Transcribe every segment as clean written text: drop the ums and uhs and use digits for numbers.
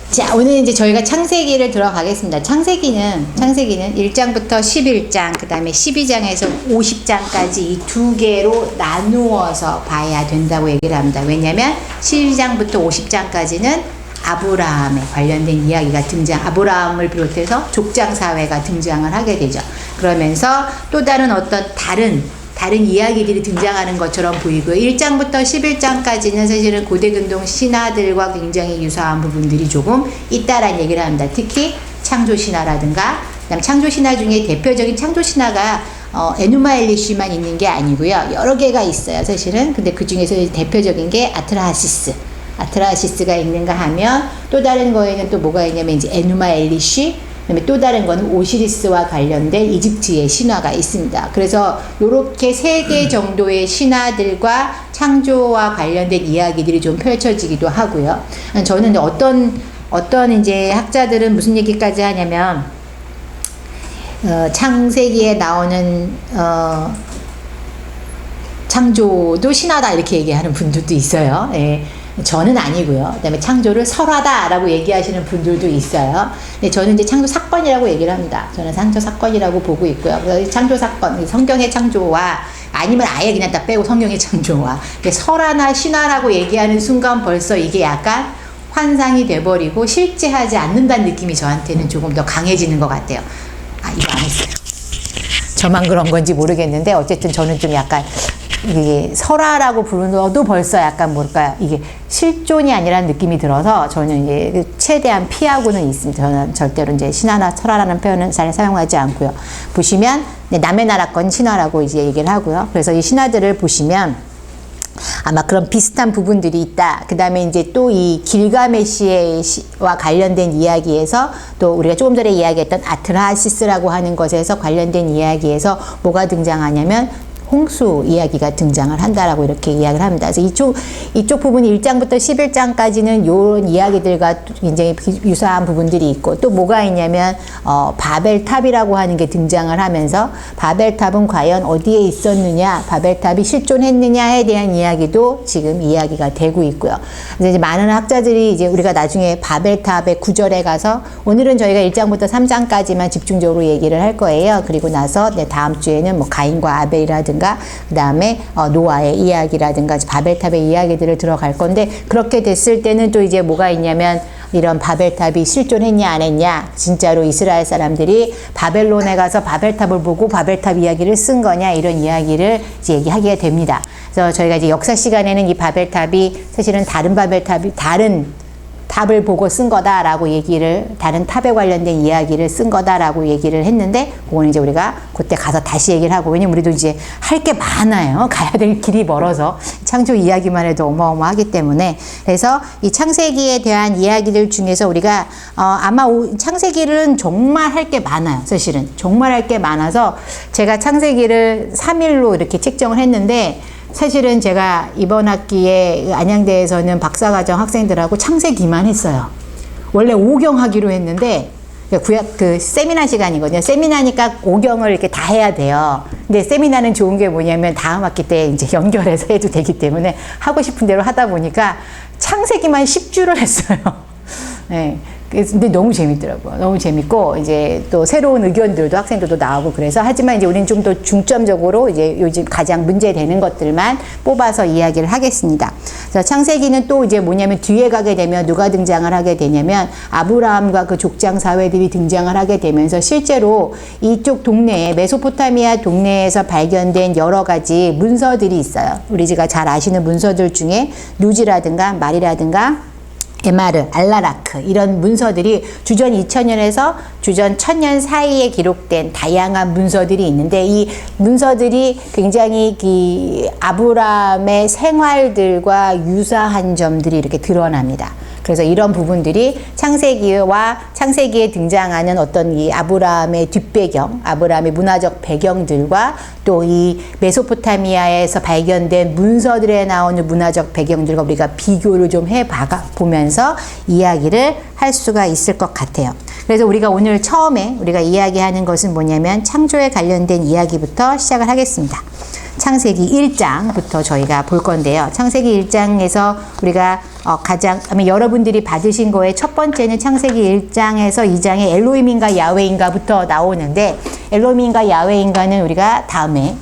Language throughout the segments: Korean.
자, 오늘 이제 저희가 창세기를 들어가겠습니다. 창세기는 1장부터 11장, 그 다음에 12장에서 50장까지 이 두 개로 나누어서 봐야 된다고 얘기를 합니다. 왜냐면 12장부터 50장까지는 아브라함에 관련된 이야기가 아브라함을 비롯해서 족장 사회가 등장을 하게 되죠. 그러면서 또 다른 어떤 다른 이야기들이 등장하는 것처럼 보이고요. 1장부터 11장까지는 사실은 고대근동 신화들과 굉장히 유사한 부분들이 조금 있다라는 얘기를 합니다. 특히 창조신화라든가, 그다음 창조신화 중에 대표적인 창조신화가 에누마 엘리시만 있는 게 아니고요. 여러 개가 있어요, 사실은. 근데 그 중에서 대표적인 게 아트라시스가 있는가 하면, 또 다른 거에는 또 뭐가 있냐면 이제 에누마 엘리시, 그다음에 또 다른 거는 오시리스와 관련된 이집트의 신화가 있습니다. 그래서 요렇게 3개 정도의 신화들과 창조와 관련된 이야기들이 좀 펼쳐지기도 하고요. 저는 어떤 이제 학자들은 무슨 얘기까지 하냐면, 창세기에 나오는 창조도 신화다 이렇게 얘기하는 분들도 있어요. 예. 저는 아니고요. 그다음에 창조를 설화다라고 얘기하시는 분들도 있어요. 근데 저는 이제 창조 사건이라고 얘기를 합니다. 저는 창조 사건이라고 보고 있고요. 그래서 창조 사건, 성경의 창조와 아니면 아예 그냥 다 빼고 성경의 창조와 설화나 신화라고 얘기하는 순간 벌써 이게 약간 환상이 돼버리고 실제하지 않는다는 느낌이 저한테는 조금 더 강해지는 것 같아요. 이거 안 했어요. 저만 그런 건지 모르겠는데 어쨌든 저는 좀 약간 이게 설화라고 부르는것도 벌써 약간 뭘까요? 이게 실존이 아니라는 느낌이 들어서 저는 이제 최대한 피하고는 있습니다. 저는 절대로 이제 신화나 설화라는 표현은 잘 사용하지 않고요. 보시면 남의 나라 건 신화라고 이제 얘기를 하고요. 그래서 이 신화들을 보시면 아마 그런 비슷한 부분들이 있다. 그 다음에 이제 또 이 길가메시와 관련된 이야기에서 또 우리가 조금 전에 이야기했던 아트라시스라고 하는 것에서 관련된 이야기에서 뭐가 등장하냐면 홍수 이야기가 등장을 한다라고 이렇게 이야기를 합니다. 그래서 이쪽 부분이 1장부터 11장까지는 이런 이야기들과 굉장히 유사한 부분들이 있고, 또 뭐가 있냐면 바벨탑이라고 하는 게 등장을 하면서 바벨탑은 과연 어디에 있었느냐, 바벨탑이 실존했느냐에 대한 이야기도 지금 이야기가 되고 있고요. 그래서 이제 많은 학자들이 이제 우리가 나중에 바벨탑의 구절에 가서, 오늘은 저희가 1장부터 3장까지만 집중적으로 얘기를 할 거예요. 그리고 나서 다음 주에는 뭐 가인과 아벨이라든가 그 다음에 노아의 이야기라든가 바벨탑의 이야기들을 들어갈 건데, 그렇게 됐을 때는 또 이제 뭐가 있냐면 이런 바벨탑이 실존했냐 안 했냐, 진짜로 이스라엘 사람들이 바벨론에 가서 바벨탑을 보고 바벨탑 이야기를 쓴 거냐, 이런 이야기를 이제 얘기하게 됩니다. 그래서 저희가 이제 역사 시간에는 이 바벨탑이 사실은 다른 탑을 보고 쓴 거다라고 다른 탑에 관련된 이야기를 쓴 거다라고 얘기를 했는데, 그건 이제 우리가 그때 가서 다시 얘기를 하고, 왜냐면 우리도 이제 할 게 많아요. 가야 될 길이 멀어서. 창조 이야기만 해도 어마어마하기 때문에. 그래서 이 창세기에 대한 이야기들 중에서 우리가, 아마 창세기는 정말 할 게 많아요. 사실은. 정말 할 게 많아서 제가 창세기를 3일로 이렇게 책정을 했는데, 사실은 제가 이번 학기에 안양대에서는 박사과정 학생들하고 창세기만 했어요. 원래 5경 하기로 했는데, 세미나 시간이거든요. 세미나니까 5경을 이렇게 다 해야 돼요. 근데 세미나는 좋은 게 뭐냐면 다음 학기 때 이제 연결해서 해도 되기 때문에 하고 싶은 대로 하다 보니까 창세기만 10주를 했어요. 네. 근데 너무 재밌더라고요. 너무 재밌고, 이제 또 새로운 의견들도 학생들도 나오고 그래서, 하지만 이제 우리는 좀 더 중점적으로 이제 요즘 가장 문제되는 것들만 뽑아서 이야기를 하겠습니다. 그래서 창세기는 또 이제 뭐냐면 뒤에 가게 되면 누가 등장을 하게 되냐면 아브라함과 그 족장 사회들이 등장을 하게 되면서, 실제로 이쪽 동네에, 메소포타미아 동네에서 발견된 여러 가지 문서들이 있어요. 우리가 잘 아시는 문서들 중에 누지라든가 말이라든가 에마르, 알라라크, 이런 문서들이 주전 2000년에서 주전 1000년 사이에 기록된 다양한 문서들이 있는데, 이 문서들이 굉장히 아브라함의 생활들과 유사한 점들이 이렇게 드러납니다. 그래서 이런 부분들이 창세기에 등장하는 어떤 이 아브라함의 뒷배경, 아브라함의 문화적 배경들과 또 이 메소포타미아에서 발견된 문서들에 나오는 문화적 배경들과 우리가 비교를 좀 해보면서 이야기를 할 수가 있을 것 같아요. 그래서 우리가 오늘 처음에 우리가 이야기하는 것은 뭐냐면 창조에 관련된 이야기부터 시작을 하겠습니다. 창세기 1장부터 저희가 볼 건데요. 창세기 1장에서 우리가 가장 여러분들이 받으신 거에 첫 번째는 창세기 1장에서 2장에 엘로힘인가 야훼인가부터 나오는데, 엘로힘인가 야훼인가는 우리가 다음에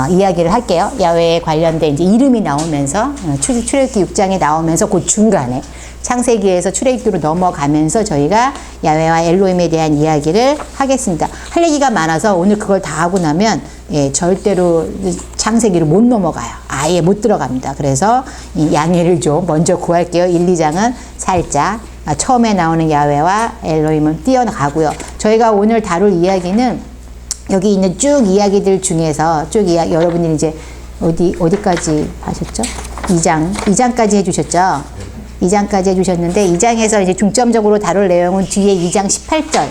이야기를 할게요. 야훼에 관련된 이제 이름이 나오면서 출애굽기 6장에 나오면서 그 중간에 창세기에서 출애굽기로 넘어가면서 저희가 야훼와 엘로힘에 대한 이야기를 하겠습니다. 할 얘기가 많아서 오늘 그걸 다 하고 나면 절대로 창세기로 못 넘어가요. 아예 못 들어갑니다. 그래서 양해를 좀 먼저 구할게요. 1, 2장은 살짝 처음에 나오는 야훼와 엘로힘은 띄어가고요. 저희가 오늘 다룰 이야기는 여기 있는 쭉 이야기들 중에서 여러분들이 이제 어디까지 하셨죠? 2장까지 해주셨죠? 2장까지 해주셨는데 2장에서 이제 중점적으로 다룰 내용은 뒤에 2장 18절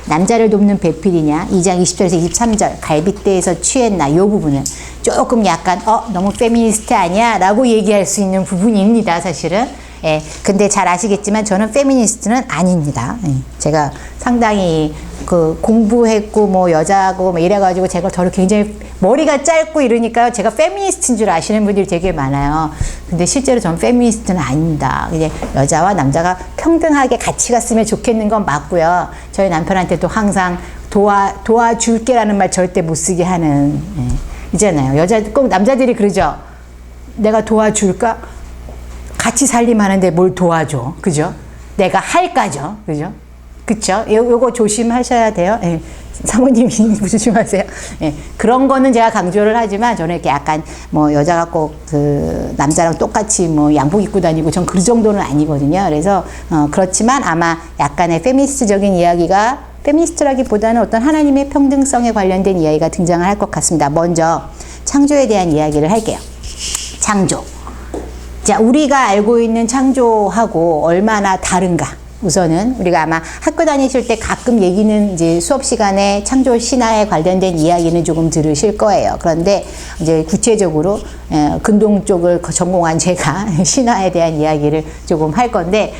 남자를 돕는 배필이냐, 2장 20절에서 23절 갈빗대에서 취했나, 이 부분은 조금 약간 너무 페미니스트 아니야? 라고 얘기할 수 있는 부분입니다, 사실은. 예, 근데 잘 아시겠지만 저는 페미니스트는 아닙니다. 예, 제가 상당히 공부했고 뭐 여자고 뭐 이래가지고 제가 저를 굉장히 머리가 짧고 이러니까요, 제가 페미니스트인 줄 아시는 분들이 되게 많아요. 근데 실제로 저는 페미니스트는 아닙니다. 이제 여자와 남자가 평등하게 같이 갔으면 좋겠는 건 맞고요. 저희 남편한테도 항상 도와줄게라는 말 절대 못 쓰게 하는, 있잖아요. 꼭 남자들이 그러죠. 내가 도와줄까? 같이 살림하는데 뭘 도와줘. 그죠? 내가 할까죠. 그죠? 그쵸? 요거 조심하셔야 돼요. 예. 사모님이 조심하세요. 예. 그런 거는 제가 강조를 하지만 저는 이렇게 약간 뭐 여자가 꼭 남자랑 똑같이 뭐 양복 입고 다니고 전 그 정도는 아니거든요. 그래서 그렇지만 아마 약간의 페미니스트적인 이야기가, 페미니스트라기보다는 어떤 하나님의 평등성에 관련된 이야기가 등장을 할 것 같습니다. 먼저 창조에 대한 이야기를 할게요. 창조. 자, 우리가 알고 있는 창조하고 얼마나 다른가? 우선은 우리가 아마 학교 다니실 때 가끔 얘기는 이제 수업 시간에 창조 신화에 관련된 이야기는 조금 들으실 거예요. 그런데 이제 구체적으로 근동 쪽을 전공한 제가 신화에 대한 이야기를 조금 할 건데,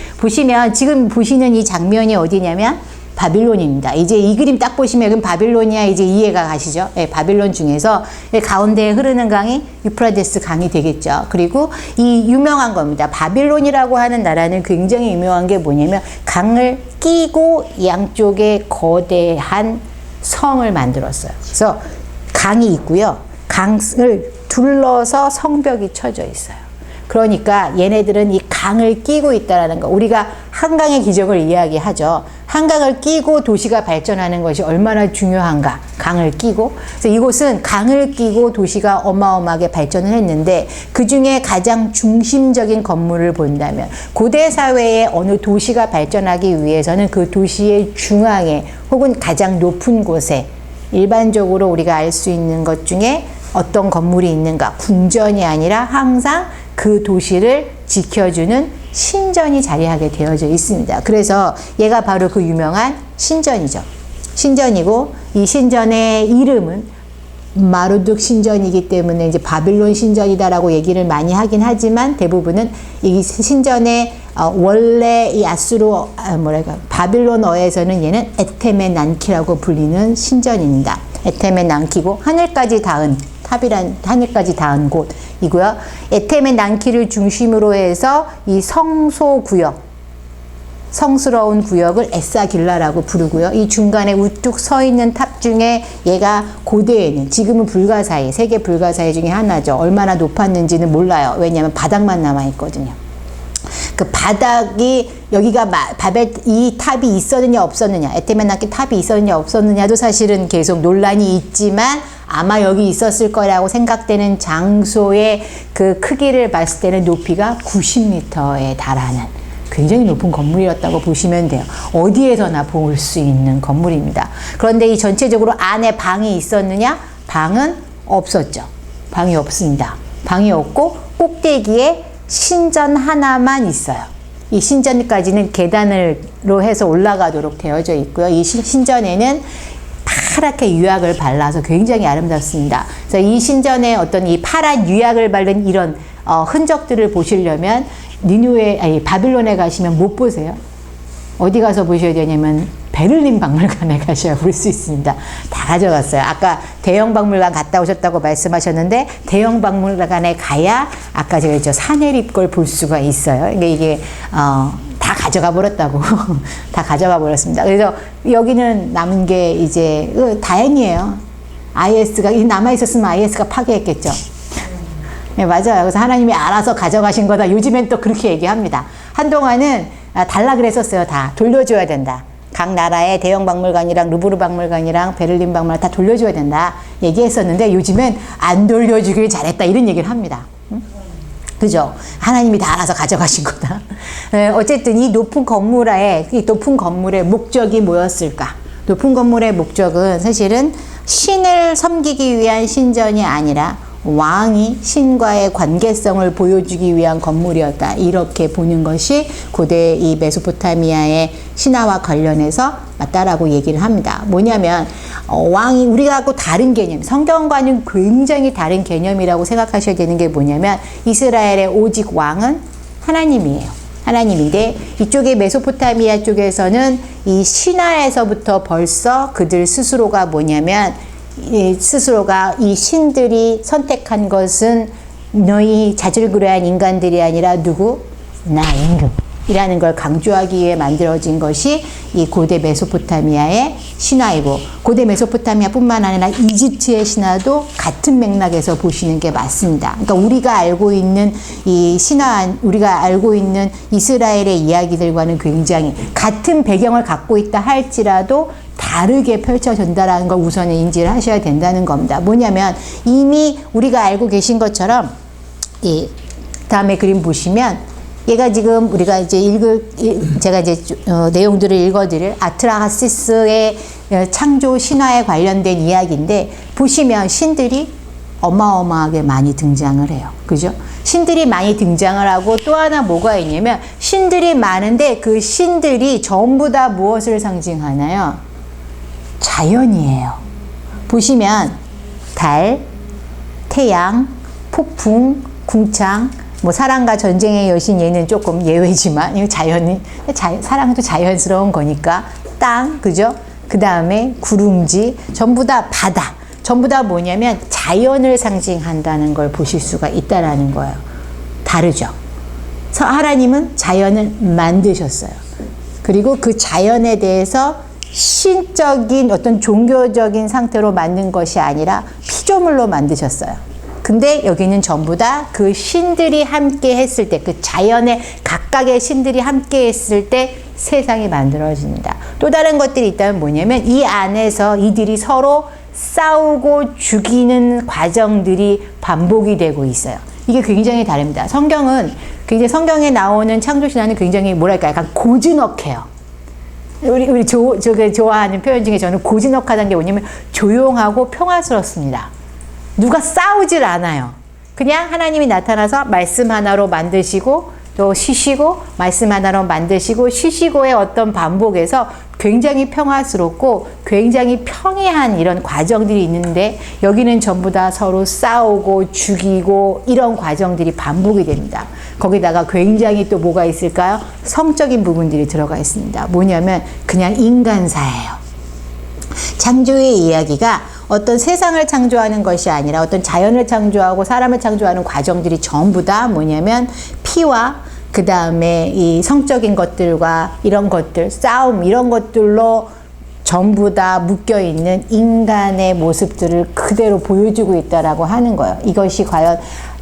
지금 보시는 이 장면이 어디냐면 바빌론입니다. 이제 이 그림 딱 보시면 그럼 바빌론이야 이제 이해가 가시죠? 예, 바빌론 중에서 가운데에 흐르는 강이 유프라데스 강이 되겠죠. 그리고 이 유명한 겁니다. 바빌론이라고 하는 나라는 굉장히 유명한 게 뭐냐면 강을 끼고 양쪽에 거대한 성을 만들었어요. 그래서 강이 있고요. 강을 둘러서 성벽이 쳐져 있어요. 그러니까 얘네들은 이 강을 끼고 있다라는 거. 우리가 한강의 기적을 이야기하죠. 한강을 끼고 도시가 발전하는 것이 얼마나 중요한가. 강을 끼고. 그래서 이곳은 강을 끼고 도시가 어마어마하게 발전을 했는데, 그 중에 가장 중심적인 건물을 본다면 고대 사회의 어느 도시가 발전하기 위해서는 그 도시의 중앙에 혹은 가장 높은 곳에 일반적으로 우리가 알 수 있는 것 중에 어떤 건물이 있는가. 궁전이 아니라 항상 그 도시를 지켜주는 신전이 자리하게 되어져 있습니다. 그래서 얘가 바로 그 유명한 신전이죠. 신전이고, 이 신전의 이름은 마르둑 신전이기 때문에 이제 바빌론 신전이다라고 얘기를 많이 하긴 하지만, 대부분은 이 신전의 원래 이 바빌론어에서는 얘는 에테멘난키라고 불리는 신전입니다. 에테멘난키고 하늘까지 닿은 하늘까지 닿은 곳이고요. 에테멘난키를 중심으로 해서 이 성소구역, 성스러운 구역을 에사길라라고 부르고요. 이 중간에 우뚝 서 있는 탑 중에 얘가 고대에는, 지금은 불가사의, 세계 불가사의 중에 하나죠. 얼마나 높았는지는 몰라요. 왜냐하면 바닥만 남아있거든요. 그 바닥이, 여기가 이 탑이 있었느냐 없었느냐, 에테멘난키 탑이 있었느냐 없었느냐도 사실은 계속 논란이 있지만, 아마 여기 있었을 거라고 생각되는 장소의 그 크기를 봤을 때는 높이가 90m에 달하는 굉장히 높은 건물이었다고 보시면 돼요. 어디에서나 볼 수 있는 건물입니다. 그런데 이 전체적으로 안에 방이 있었느냐? 방은 없었죠. 방이 없습니다. 방이 없고 꼭대기에 신전 하나만 있어요. 이 신전까지는 계단으로 해서 올라가도록 되어져 있고요. 이 신전에는 파랗게 유약을 발라서 굉장히 아름답습니다. 그래서 이 신전에 어떤 이 파란 유약을 바른 이런 흔적들을 보시려면 바빌론에 가시면 못 보세요. 어디 가서 보셔야 되냐면 베를린 박물관에 가셔야 볼 수 있습니다. 다 가져갔어요. 아까 대형 박물관 갔다 오셨다고 말씀하셨는데 대형 박물관에 가야 아까 제가 했죠. 사내립 걸 볼 수가 있어요. 그러니까 이게 다 가져가 버렸다고. 다 가져가 버렸습니다. 그래서 여기는 남은 게 이제 다행이에요. IS가 남아있었으면 IS가 파괴했겠죠. 네, 맞아요. 그래서 하나님이 알아서 가져가신 거다. 요즘엔 또 그렇게 얘기합니다. 한동안은 달라 그랬었어요. 다 돌려줘야 된다. 각 나라의 대형 박물관이랑 루브르 박물관이랑 베를린 박물관 다 돌려줘야 된다 얘기했었는데 요즘엔 안 돌려주길 잘했다 이런 얘기를 합니다. 응? 그죠? 하나님이 다 알아서 가져가신 거다. 어쨌든 이 높은 건물의 목적이 뭐였을까? 높은 건물의 목적은 사실은 신을 섬기기 위한 신전이 아니라 왕이 신과의 관계성을 보여주기 위한 건물이었다. 이렇게 보는 것이 고대 이 메소포타미아의 신화와 관련해서 맞다라고 얘기를 합니다. 뭐냐면 왕이 우리하고 다른 개념, 성경과는 굉장히 다른 개념이라고 생각하셔야 되는 게 뭐냐면 이스라엘의 오직 왕은 하나님이에요. 하나님인데 이쪽에 메소포타미아 쪽에서는 이 신화에서부터 벌써 그들 스스로가 뭐냐면 스스로가 이 신들이 선택한 것은 너희 자질구레한 인간들이 아니라 누구? 나 임금이라는 걸 강조하기 위해 만들어진 것이 이 고대 메소포타미아의 신화이고 고대 메소포타미아뿐만 아니라 이집트의 신화도 같은 맥락에서 보시는 게 맞습니다. 그러니까 우리가 알고 있는 이 신화, 우리가 알고 있는 이스라엘의 이야기들과는 굉장히 같은 배경을 갖고 있다 할지라도 다르게 펼쳐진다라는 걸 우선 인지를 하셔야 된다는 겁니다. 뭐냐면 이미 우리가 알고 계신 것처럼 이 다음에 그림 보시면 얘가 지금 우리가 이제 제가 이제 내용들을 읽어드릴 아트라하시스의 창조 신화에 관련된 이야기인데 보시면 신들이 어마어마하게 많이 등장을 해요. 그죠? 신들이 많이 등장을 하고 또 하나 뭐가 있냐면 신들이 많은데 그 신들이 전부 다 무엇을 상징하나요? 자연이에요. 보시면 달, 태양, 폭풍, 궁창, 뭐 사랑과 전쟁의 여신 얘는 조금 예외지만 이거 사랑도 자연스러운 거니까 땅, 그죠? 그 다음에 구름지, 전부 다 바다, 전부 다 뭐냐면 자연을 상징한다는 걸 보실 수가 있다라는 거예요. 다르죠? 하나님은 자연을 만드셨어요. 그리고 그 자연에 대해서 신적인 어떤 종교적인 상태로 만든 것이 아니라 피조물로 만드셨어요. 근데 여기는 전부 다 그 신들이 함께 했을 때, 그 자연의 각각의 신들이 함께 했을 때 세상이 만들어집니다. 또 다른 것들이 있다면 뭐냐면 이 안에서 이들이 서로 싸우고 죽이는 과정들이 반복이 되고 있어요. 이게 굉장히 다릅니다. 성경에 나오는 창조신화는 굉장히 뭐랄까 약간 고즈넉해요. 우리 좋아하는 표현 중에 저는 고즈넉하다는 게 뭐냐면 조용하고 평화스럽습니다. 누가 싸우질 않아요. 그냥 하나님이 나타나서 말씀 하나로 만드시고 또 쉬시고 말씀 하나로 만드시고 쉬시고의 어떤 반복에서 굉장히 평화스럽고 굉장히 평이한 이런 과정들이 있는데 여기는 전부 다 서로 싸우고 죽이고 이런 과정들이 반복이 됩니다. 거기다가 굉장히 또 뭐가 있을까요? 성적인 부분들이 들어가 있습니다. 뭐냐면 그냥 인간사예요. 창조의 이야기가 어떤 세상을 창조하는 것이 아니라 어떤 자연을 창조하고 사람을 창조하는 과정들이 전부 다 뭐냐면 피와 그 다음에 이 성적인 것들과 이런 것들, 싸움 이런 것들로 전부 다 묶여있는 인간의 모습들을 그대로 보여주고 있다라고 하는 거예요. 이것이 과연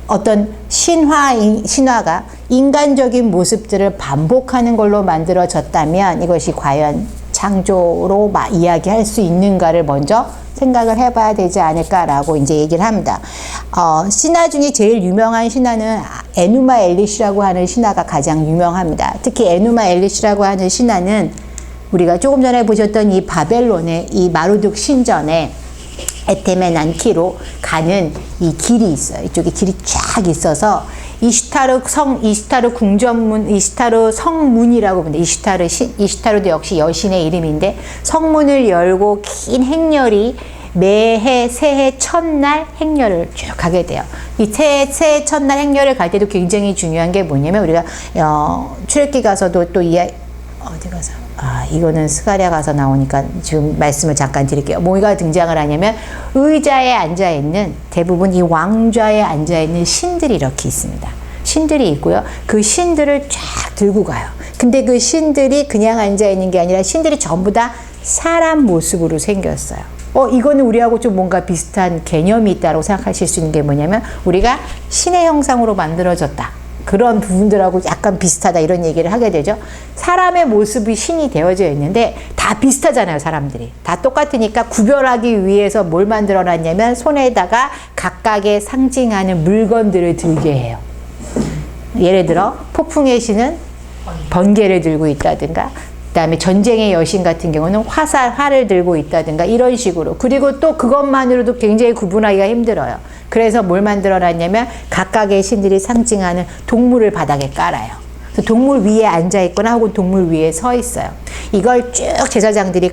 어떤 신화가 인간적인 모습들을 반복하는 걸로 만들어졌다면 이것이 과연 창조로 이야기할 수 있는가를 먼저 생각을 해봐야 되지 않을까라고 이제 얘기를 합니다. 신화 중에 제일 유명한 신화는 에누마 엘리시라고 하는 신화가 가장 유명합니다. 특히 에누마 엘리시라고 하는 신화는 우리가 조금 전에 보셨던 이 바벨론의 이 마루둑 신전에 에테멘안키로 가는 이 길이 있어요. 이쪽에 길이 쫙 있어서 이시타르 궁전문, 이시타르 성문이라고 부릅니다. 이시타르도 역시 여신의 이름인데 성문을 열고 긴 행렬이 매해 새해 첫날 행렬을 쭉 가게 돼요. 이 새해 첫날 행렬을 갈 때도 굉장히 중요한 게 뭐냐면 우리가 출애굽기 가서도 또 어디 가서 이거는 스가랴 가서 나오니까 지금 말씀을 잠깐 드릴게요. 뭐가 등장을 하냐면 의자에 앉아있는 대부분 이 왕좌에 앉아있는 신들이 이렇게 있습니다. 신들이 있고요. 그 신들을 쫙 들고 가요. 근데 그 신들이 그냥 앉아있는 게 아니라 신들이 전부 다 사람 모습으로 생겼어요. 이거는 우리하고 좀 뭔가 비슷한 개념이 있다고 생각하실 수 있는 게 뭐냐면 우리가 신의 형상으로 만들어졌다. 그런 부분들하고 약간 비슷하다 이런 얘기를 하게 되죠. 사람의 모습이 신이 되어져 있는데 다 비슷하잖아요. 사람들이 다 똑같으니까 구별하기 위해서 뭘 만들어놨냐면 손에다가 각각의 상징하는 물건들을 들게 해요. 예를 들어 폭풍의 신은 번개를 들고 있다든가, 그 다음에 전쟁의 여신 같은 경우는 활을 들고 있다든가 이런 식으로. 그리고 또 그것만으로도 굉장히 구분하기가 힘들어요. 그래서 뭘 만들어놨냐면 각각의 신들이 상징하는 동물을 바닥에 깔아요. 그래서 동물 위에 앉아있거나 혹은 동물 위에 서 있어요. 이걸 쭉 제사장들이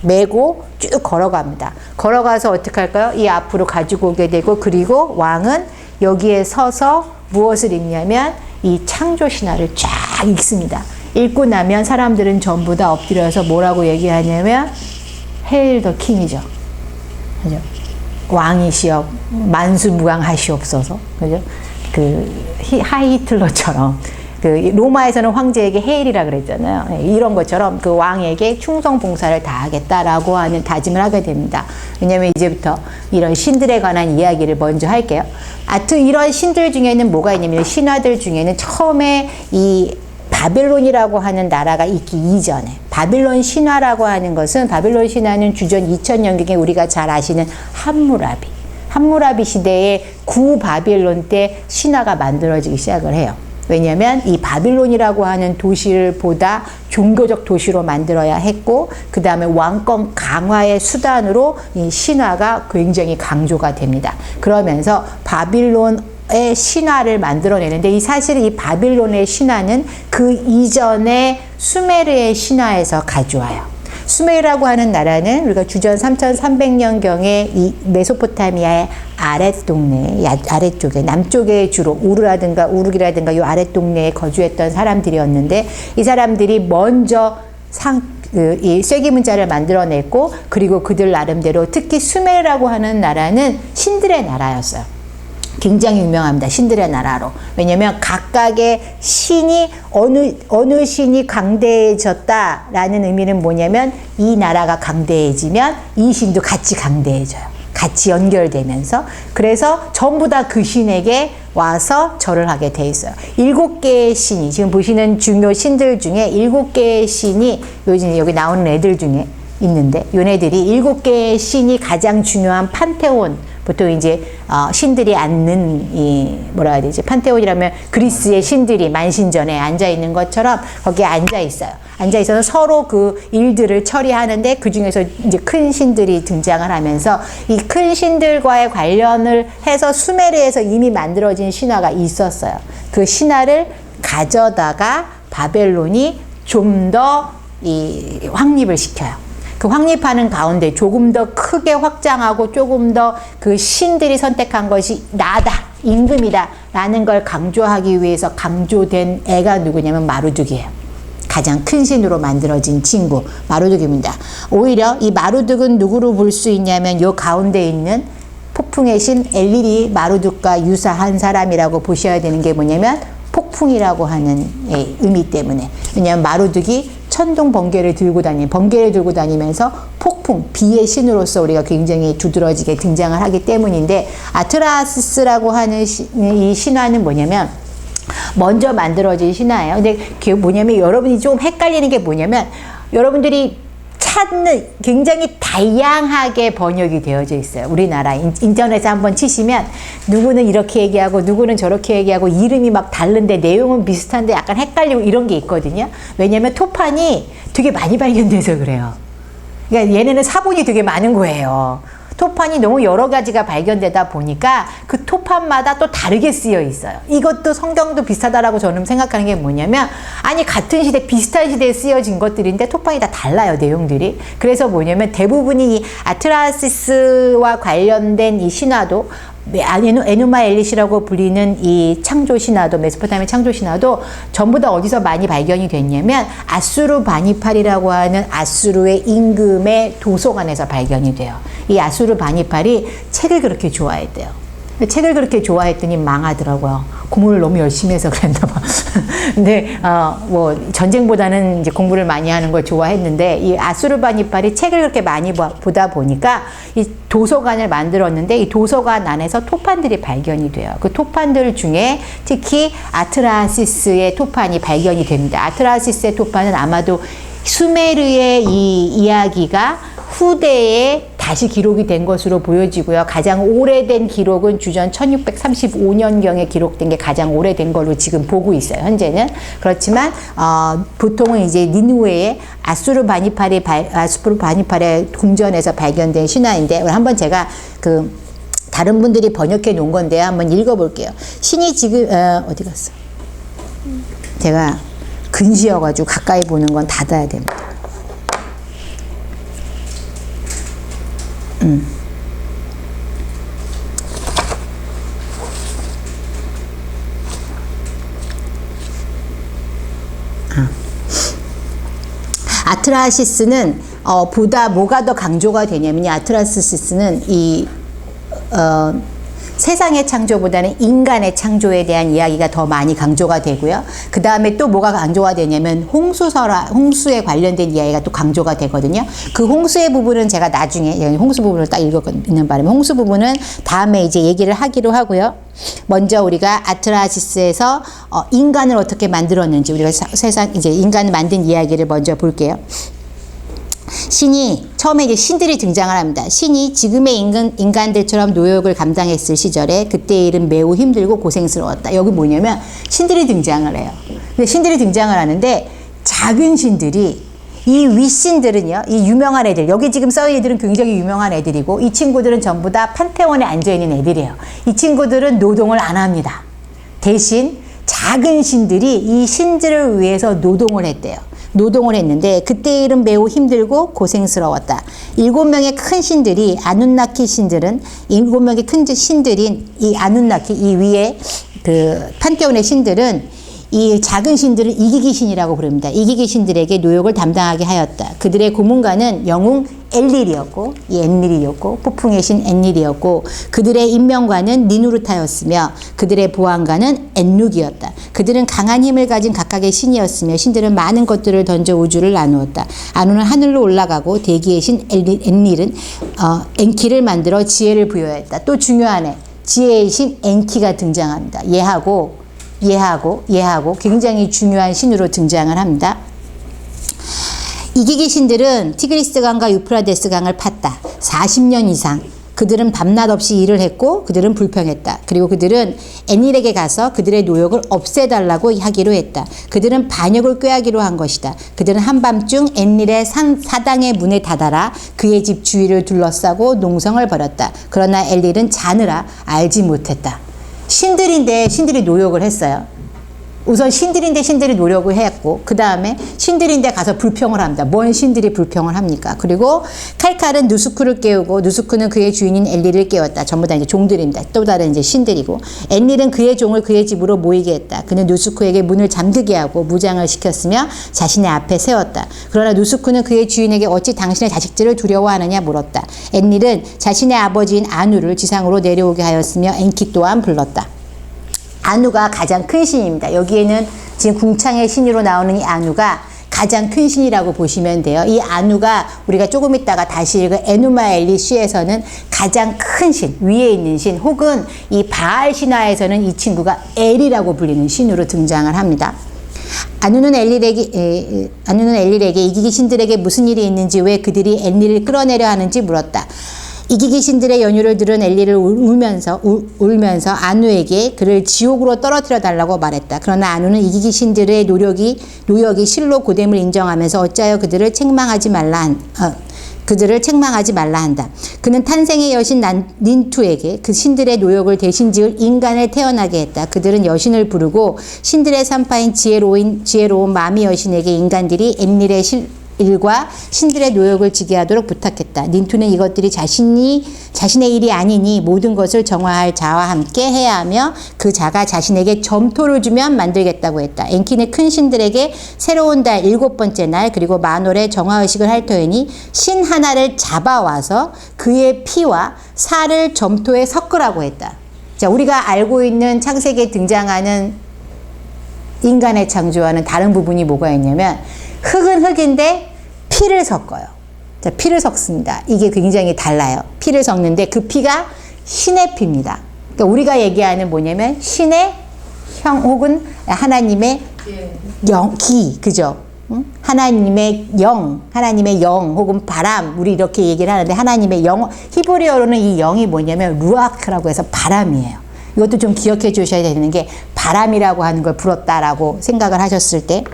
메고 쭉 걸어갑니다. 걸어가서 어떻게 할까요? 이 앞으로 가지고 오게 되고, 그리고 왕은 여기에 서서 무엇을 읽냐면 이 창조 신화를 쫙 읽습니다. 읽고 나면 사람들은 전부 다 엎드려서 뭐라고 얘기하냐면 Hail the King이죠. 그죠? 왕이시여 만수무강하시옵소서. 그죠? 하이틀러처럼 로마에서는 황제에게 헤일이라 그랬잖아요. 이런 것처럼 그 왕에게 충성 봉사를 다하겠다라고 하는 다짐을 하게 됩니다. 왜냐하면 이제부터 이런 신들에 관한 이야기를 먼저 할게요. 하여튼 이런 신들 중에는 뭐가 있냐면 신화들 중에는 처음에 이 바벨론이라고 하는 나라가 있기 이전에 바빌론 신화라고 하는 것은, 바빌론 신화는 주전 2000년경에 우리가 잘 아시는 함무라비 시대의 구바빌론 때 신화가 만들어지기 시작을 해요. 왜냐하면 이 바빌론이라고 하는 도시를 보다 종교적 도시로 만들어야 했고, 그 다음에 왕권 강화의 수단으로 이 신화가 굉장히 강조가 됩니다. 그러면서 바빌론의 신화를 만들어내는데, 사실은 이 바빌론의 신화는 그 이전의 수메르의 신화에서 가져와요. 수메르라고 하는 나라는 우리가 주전 3300년경에 이 메소포타미아의 아랫동네, 아래쪽에, 남쪽에 주로 우르기라든가 요 아랫동네에 거주했던 사람들이었는데, 이 사람들이 먼저 이 쐐기문자를 만들어냈고, 그리고 그들 나름대로 특히 수메르라고 하는 나라는 신들의 나라였어요. 굉장히 유명합니다. 신들의 나라로. 왜냐면 각각의 신이 어느 신이 강대해졌다라는 의미는 뭐냐면 이 나라가 강대해지면 이 신도 같이 강대해져요. 같이 연결되면서. 그래서 전부 다 그 신에게 와서 절을 하게 돼 있어요. 7개의 신이, 지금 보시는 중요 신들 중에 7개의 신이 요즘 여기 나오는 애들 중에 있는데, 요네들이 7개의 신이 가장 중요한 판테온, 보통 이제 신들이 앉는 뭐라 해야 되지? 판테온이라면 그리스의 신들이 만신전에 앉아 있는 것처럼 거기에 앉아 있어요. 앉아 있어서 서로 그 일들을 처리하는데, 그 중에서 이제 큰 신들이 등장을 하면서 이 큰 신들과의 관련을 해서 수메르에서 이미 만들어진 신화가 있었어요. 그 신화를 가져다가 바벨론이 좀 더 확립을 시켜요. 그 확립하는 가운데 조금 더 크게 확장하고 조금 더 그 신들이 선택한 것이 나다, 임금이다 라는 걸 강조하기 위해서 강조된 애가 누구냐면 마루둑이에요. 가장 큰 신으로 만들어진 친구 마루둑입니다. 오히려 이 마루둑은 누구로 볼 수 있냐면 요 가운데 있는 폭풍의 신 엘릴이 마루둑과 유사한 사람이라고 보셔야 되는 게 뭐냐면 폭풍이라고 하는 의미 때문에. 왜냐하면 마루둑이 천둥 번개를 들고 다니면서 폭풍, 비의 신으로서 우리가 굉장히 두드러지게 등장을 하기 때문인데, 아트라시스라고 하는 이 신화는 뭐냐면 먼저 만들어진 신화예요. 근데 그게 뭐냐면 여러분이 좀 헷갈리는 게 뭐냐면, 여러분들이 찾는 굉장히 다양하게 번역이 되어져 있어요. 우리나라 인터넷에 한번 치시면 누구는 이렇게 얘기하고 누구는 저렇게 얘기하고 이름이 막 다른데 내용은 비슷한데 약간 헷갈리고 이런 게 있거든요. 왜냐면 토판이 되게 많이 발견돼서 그래요. 그러니까 얘네는 사본이 되게 많은 거예요. 토판이 너무 여러 가지가 발견되다 보니까 그 토판마다 또 다르게 쓰여 있어요. 이것도 성경도 비슷하다라고 저는 생각하는 게 뭐냐면, 아니 같은 시대, 비슷한 시대에 쓰여진 것들인데 토판이 다 달라요, 내용들이. 그래서 뭐냐면 대부분이 이 아트라시스와 관련된 이 신화도 에누마 엘릿이라고 불리는 이 창조 신화도, 메소포타미아 창조 신화도 전부 다 어디서 많이 발견이 됐냐면 아수르바니팔이라고 하는 아수르의 임금의 도서관에서 발견이 돼요. 이 아수르바니팔이 책을 그렇게 좋아했대요. 책을 그렇게 좋아했더니 망하더라고요. 공부를 너무 열심히 해서 그랬나 봐. 근데 뭐 전쟁보다는 이제 공부를 많이 하는 걸 좋아했는데, 이 아수르바니팔이 책을 그렇게 많이 보다 보니까 이 도서관을 만들었는데, 이 도서관 안에서 토판들이 발견이 돼요. 그 토판들 중에 특히 아트라시스의 토판이 발견이 됩니다. 아트라시스의 토판은 아마도 수메르의 이 이야기가 후대에 다시 기록이 된 것으로 보여지고요. 가장 오래된 기록은 주전 1635년경에 기록된 게 가장 오래된 걸로 지금 보고 있어요. 현재는. 그렇지만 보통은 이제 니누웨의 아수르바니팔의 궁전에서 발견된 신화인데, 한번 제가 다른 분들이 번역해 놓은 건데요. 한번 읽어볼게요. 신이 지금 어디 갔어? 제가 근시여가지고 가까이 보는 건 닫아야 됩니다. 아트라시스는 보다 뭐가 더 강조가 되냐면, 아트라시스는 세상의 창조보다는 인간의 창조에 대한 이야기가 더 많이 강조가 되고요. 그 다음에 또 뭐가 강조가 되냐면 홍수에 관련된 이야기가 또 강조가 되거든요. 그 홍수의 부분은 제가 나중에 홍수 부분을 딱 읽는 바람에 홍수 부분은 다음에 이제 얘기를 하기로 하고요. 먼저 우리가 아트라시스에서 인간을 어떻게 만들었는지, 우리가 이제 인간을 만든 이야기를 먼저 볼게요. 신이 처음에 이제 신들이 등장을 합니다. 신이 지금의 인간들처럼 노역을 감당했을 시절에 그때의 일은 매우 힘들고 고생스러웠다. 여기 뭐냐면 신들이 등장을 해요. 근데 신들이 등장을 하는데 작은 신들이, 이 윗신들은요, 이 유명한 애들, 여기 지금 써있는 애들은 굉장히 유명한 애들이고, 이 친구들은 전부 다 판테온에 앉아있는 애들이에요. 이 친구들은 노동을 안 합니다. 대신 작은 신들이 이 신들을 위해서 노동을 했대요. 노동을 했는데 그때의 일은 매우 힘들고 고생스러웠다. 7명의 큰 신들이, 아눈나키 신들은, 7명의 큰 신들인 이 아눈나키, 이 위에 판테온의 신들은 이 작은 신들을 이기기 신이라고 부릅니다. 이기기 신들에게 노역을 담당하게 하였다. 그들의 고문관은 영웅 엘릴이었고, 이 엔릴이었고, 폭풍의 신 엔릴이었고, 그들의 인명관은 니누르타였으며 그들의 보안관은 엔룩이었다. 그들은 강한 힘을 가진 각각의 신이었으며 신들은 많은 것들을 던져 우주를 나누었다. 아누는 하늘로 올라가고 대기의 신 엔릴은 엔키를 만들어 지혜를 부여했다. 또 중요한 애, 지혜의 신 엔키가 등장합니다. 얘하고 굉장히 중요한 신으로 등장을 합니다. 이기기 신들은 티그리스 강과 유프라데스 강을 팠다. 40년 이상. 그들은 밤낮 없이 일을 했고 그들은 불평했다. 그리고 그들은 엔일에게 가서 그들의 노역을 없애달라고 하기로 했다. 그들은 반역을 꾀하기로 한 것이다. 그들은 한밤중 엔일의 사당의 문에 다다라 그의 집 주위를 둘러싸고 농성을 벌였다. 그러나 엔일은 자느라 알지 못했다. 신들인데 신들이 노역을 했어요. 우선 신들인데 신들이 노력을 했고, 그 다음에 신들인데 가서 불평을 합니다. 뭔 신들이 불평을 합니까? 그리고 칼칼은 누스쿠를 깨우고, 누스쿠는 그의 주인인 엘리를 깨웠다. 전부 다 이제 종들입니다. 또 다른 이제 신들이고, 엔릴은 그의 종을 그의 집으로 모이게 했다. 그는 누스쿠에게 문을 잠그게 하고 무장을 시켰으며 자신의 앞에 세웠다. 그러나 누스쿠는 그의 주인에게 어찌 당신의 자식들을 두려워하느냐 물었다. 엔릴은 자신의 아버지인 아누를 지상으로 내려오게 하였으며 엔키 또한 불렀다. 아누가 가장 큰 신입니다. 여기에는 지금 궁창의 신으로 나오는 이 아누가 가장 큰 신이라고 보시면 돼요. 이 아누가 우리가 조금 있다가 다시 읽을 에누마 엘릿 시에서는 가장 큰 신, 위에 있는 신, 혹은 이 바알 신화에서는 이 친구가 엘이라고 불리는 신으로 등장을 합니다. 아누는 엘릴에게 이기기 신들에게 무슨 일이 있는지, 왜 그들이 엔릴을 끌어내려 하는지 물었다. 이기기 신들의 연유를 들은 엘리를 울면서 아누에게 그를 지옥으로 떨어뜨려 달라고 말했다. 그러나 아누는 이기기 신들의 노역이 실로 고됨을 인정하면서 어찌하여 그들을 책망하지 말라 한다. 그는 탄생의 여신 닌투에게 그 신들의 노역을 대신 지을 인간을 태어나게 했다. 그들은 여신을 부르고 신들의 산파인 지혜로운 마미 여신에게 인간들이 일과 신들의 노역을 지게 하도록 부탁했다. 닌투는 이것들이 자신의 일이 아니니 모든 것을 정화할 자와 함께 해야 하며 그 자가 자신에게 점토를 주면 만들겠다고 했다. 엔키는 큰 신들에게 새로운 달 7번째 날 그리고 만월에 정화의식을 할 터이니 신 하나를 잡아와서 그의 피와 살을 점토에 섞으라고 했다. 자, 우리가 알고 있는 창세기에 등장하는 인간의 창조와는 다른 부분이 뭐가 있냐면 흙은 흙인데 피를 섞어요. 자, 피를 섞습니다. 이게 굉장히 달라요. 피를 섞는데 그 피가 신의 피입니다. 그러니까 우리가 얘기하는 뭐냐면 신의 형 혹은 하나님의 영, 그죠? 응? 하나님의 영 혹은 바람, 우리 이렇게 얘기를 하는데 하나님의 영, 히브리어로는 이 영이 뭐냐면 루아크라고 해서 바람이에요. 이것도 좀 기억해 주셔야 되는 게 바람이라고 하는 걸 불었다라고 생각을 하셨을 때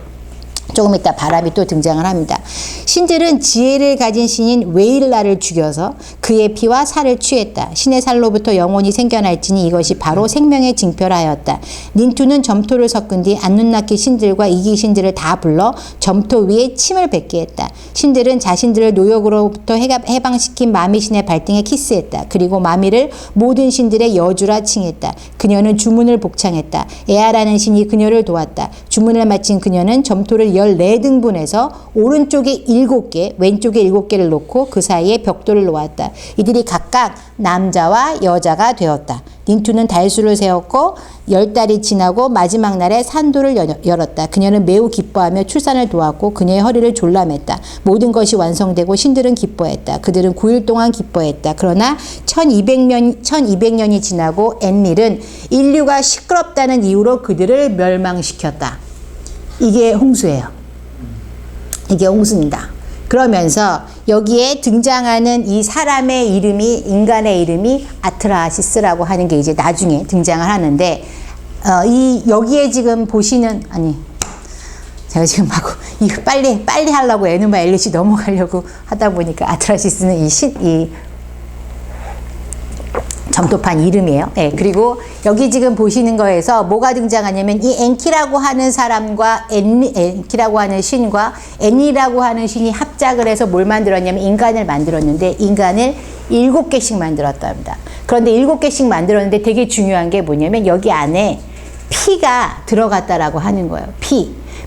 조금 이따 바람이 또 등장을 합니다. 신들은 지혜를 가진 신인 웨일라를 죽여서 그의 피와 살을 취했다. 신의 살로부터 영혼이 생겨날지니 이것이 바로 생명의 징표라 하였다. 닌투는 점토를 섞은 뒤 안눈나키 신들과 이기 신들을 다 불러 점토 위에 침을 뱉게 했다. 신들은 자신들을 노역으로부터 해방시킨 마미 신의 발등에 키스했다. 그리고 마미를 모든 신들의 여주라 칭했다. 그녀는 주문을 복창했다. 에아라는 신이 그녀를 도왔다. 주문을 마친 그녀는 점토를 14등분해서 오른쪽에 7개, 왼쪽에 7개를 놓고 그 사이에 벽돌을 놓았다. 이들이 각각 남자와 여자가 되었다. 닌투는 달수를 세웠고 10달이 지나고 마지막 날에 산도를 열었다. 그녀는 매우 기뻐하며 출산을 도왔고 그녀의 허리를 졸라맸다. 모든 것이 완성되고 신들은 기뻐했다. 그들은 9일 동안 기뻐했다. 그러나 1200년이 지나고 엔릴은 인류가 시끄럽다는 이유로 그들을 멸망시켰다. 이게 홍수예요. 이게 홍수입니다. 그러면서 여기에 등장하는 이 사람의 이름이, 인간의 이름이 아트라시스라고 하는 게 이제 나중에 등장을 하는데, 여기에 지금 보시는, 제가 지금 빨리 하려고 에누마 엘리시 넘어가려고 하다 보니까 아트라시스는 이 점토판 이름이에요. 네, 그리고 여기 지금 보시는 거에서 뭐가 등장하냐면 이 엔키라고 하는 사람과 엔키라고 하는 신과 엔이라고 하는 신이 합작을 해서 뭘 만들었냐면 인간을 만들었는데 인간을 7개씩 만들었답니다. 그런데 7개씩 만들었는데 되게 중요한 게 뭐냐면 여기 안에 피가 들어갔다라고 하는 거예요.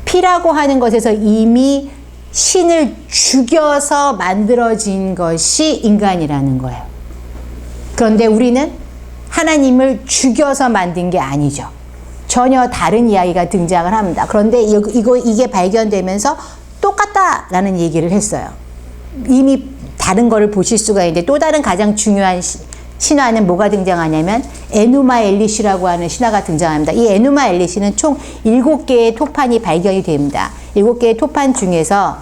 피라고 하는 것에서 이미 신을 죽여서 만들어진 것이 인간이라는 거예요. 그런데 우리는 하나님을 죽여서 만든 게 아니죠. 전혀 다른 이야기가 등장을 합니다. 그런데 이게 발견되면서 똑같다라는 얘기를 했어요. 이미 다른 거를 보실 수가 있는데 또 다른 가장 중요한 신화는 뭐가 등장하냐면 에누마 엘리시라고 하는 신화가 등장합니다. 이 에누마 엘리시는 총 7개의 토판이 발견이 됩니다. 7개의 토판 중에서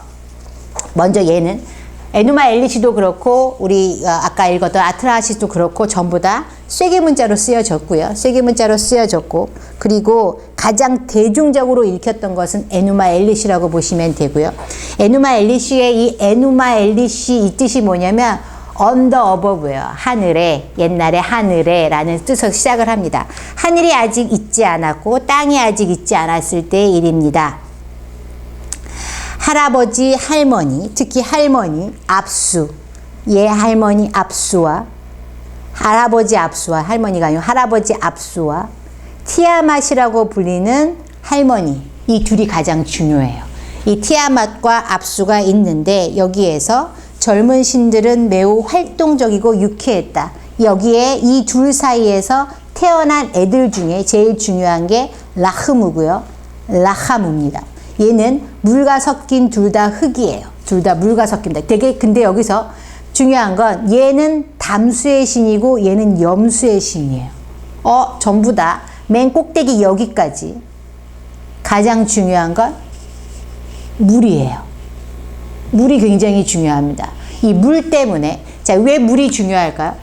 먼저 얘는 에누마 엘리시도 그렇고 우리 아까 읽었던 아트라시스도 그렇고 전부 다 쐐기 문자로 쓰여졌고요. 쐐기 문자로 쓰여졌고 그리고 가장 대중적으로 읽혔던 것은 에누마 엘리시라고 보시면 되고요. 에누마 엘리시의 이 에누마 엘리시 이 뜻이 뭐냐면 언더 어버브예요. 하늘에, 옛날에 하늘에 라는 뜻으로 시작을 합니다. 하늘이 아직 있지 않았고 땅이 아직 있지 않았을 때의 일입니다. 할아버지, 할머니, 특히 할머니, 압수, 할머니 압수와 할아버지 압수와 할머니가 아니고 할아버지 압수와 티아맛이라고 불리는 할머니, 이 둘이 가장 중요해요. 이 티아맛과 압수가 있는데 여기에서 젊은 신들은 매우 활동적이고 유쾌했다. 여기에 이 둘 사이에서 태어난 애들 중에 제일 중요한 게 라흐무고요. 라하무입니다. 얘는 물과 섞인 둘 다 흙이에요. 둘 다 물과 섞입니다. 근데 여기서 중요한 건 얘는 담수의 신이고 얘는 염수의 신이에요. 전부 다 맨 꼭대기 여기까지 가장 중요한 건 물이에요. 물이 굉장히 중요합니다. 이 물 때문에 자, 왜 물이 중요할까요?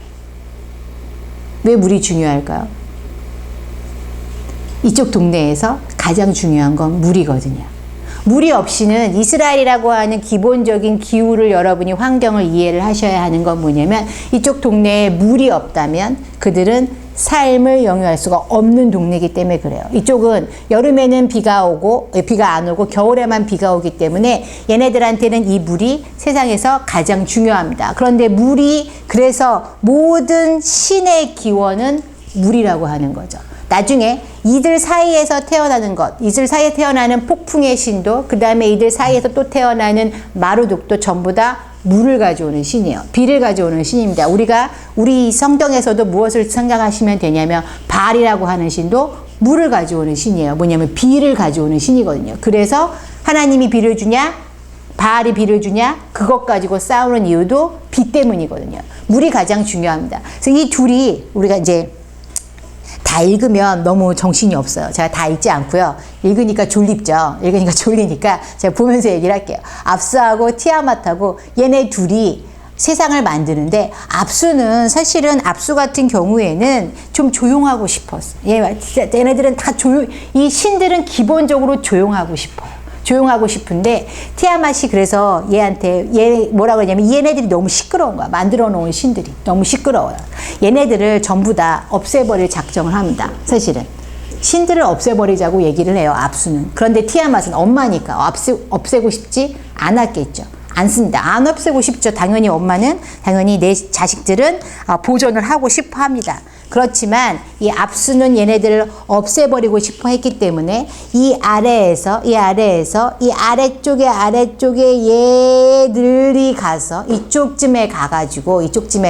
왜 물이 중요할까요? 이쪽 동네에서 가장 중요한 건 물이거든요. 물이 없이는 이스라엘이라고 하는 기본적인 기후를 여러분이 환경을 이해를 하셔야 하는 건 뭐냐면 이쪽 동네에 물이 없다면 그들은 삶을 영위할 수가 없는 동네이기 때문에 그래요. 이쪽은 여름에는 비가 안 오고 겨울에만 비가 오기 때문에 얘네들한테는 이 물이 세상에서 가장 중요합니다. 그런데 물이, 그래서 모든 신의 기원은 물이라고 하는 거죠. 나중에 이들 사이에서 태어나는 것, 이들 사이에 태어나는 폭풍의 신도, 그 다음에 이들 사이에서 또 태어나는 마루둑도 전부 다 물을 가져오는 신이에요. 비를 가져오는 신입니다. 우리 성경에서도 무엇을 생각하시면 되냐면, 바알이라고 하는 신도 물을 가져오는 신이에요. 뭐냐면 비를 가져오는 신이거든요. 그래서 하나님이 비를 주냐, 바알이 비를 주냐, 그것 가지고 싸우는 이유도 비 때문이거든요. 물이 가장 중요합니다. 그래서 이 둘이 우리가 이제 다 읽으면 너무 정신이 없어요. 제가 다 읽지 않고요. 읽으니까 졸립죠. 읽으니까 졸리니까 제가 보면서 얘기를 할게요. 압수하고 티아마트하고 얘네 둘이 세상을 만드는데, 압수는 사실은 압수 같은 경우에는 좀 조용하고 싶었어. 얘네들은 다 이 신들은 기본적으로 조용하고 싶어요. 조용하고 싶은데 티아맛이 그래서 얘한테 뭐라고 하냐면, 얘네들이 너무 시끄러운 거야. 만들어 놓은 신들이 너무 시끄러워요. 얘네들을 전부 다 없애버릴 작정을 합니다. 사실은 신들을 없애버리자고 얘기를 해요, 압수는. 그런데 티아맛은 엄마니까 없애고 싶지 않았겠죠. 않습니다. 안 없애고 싶죠. 당연히 엄마는, 당연히 내 자식들은 보존을 하고 싶어 합니다. 그렇지만 이 압수는 얘네들을 없애버리고 싶어 했기 때문에 이 아래쪽에 얘들이 가서 이쪽쯤에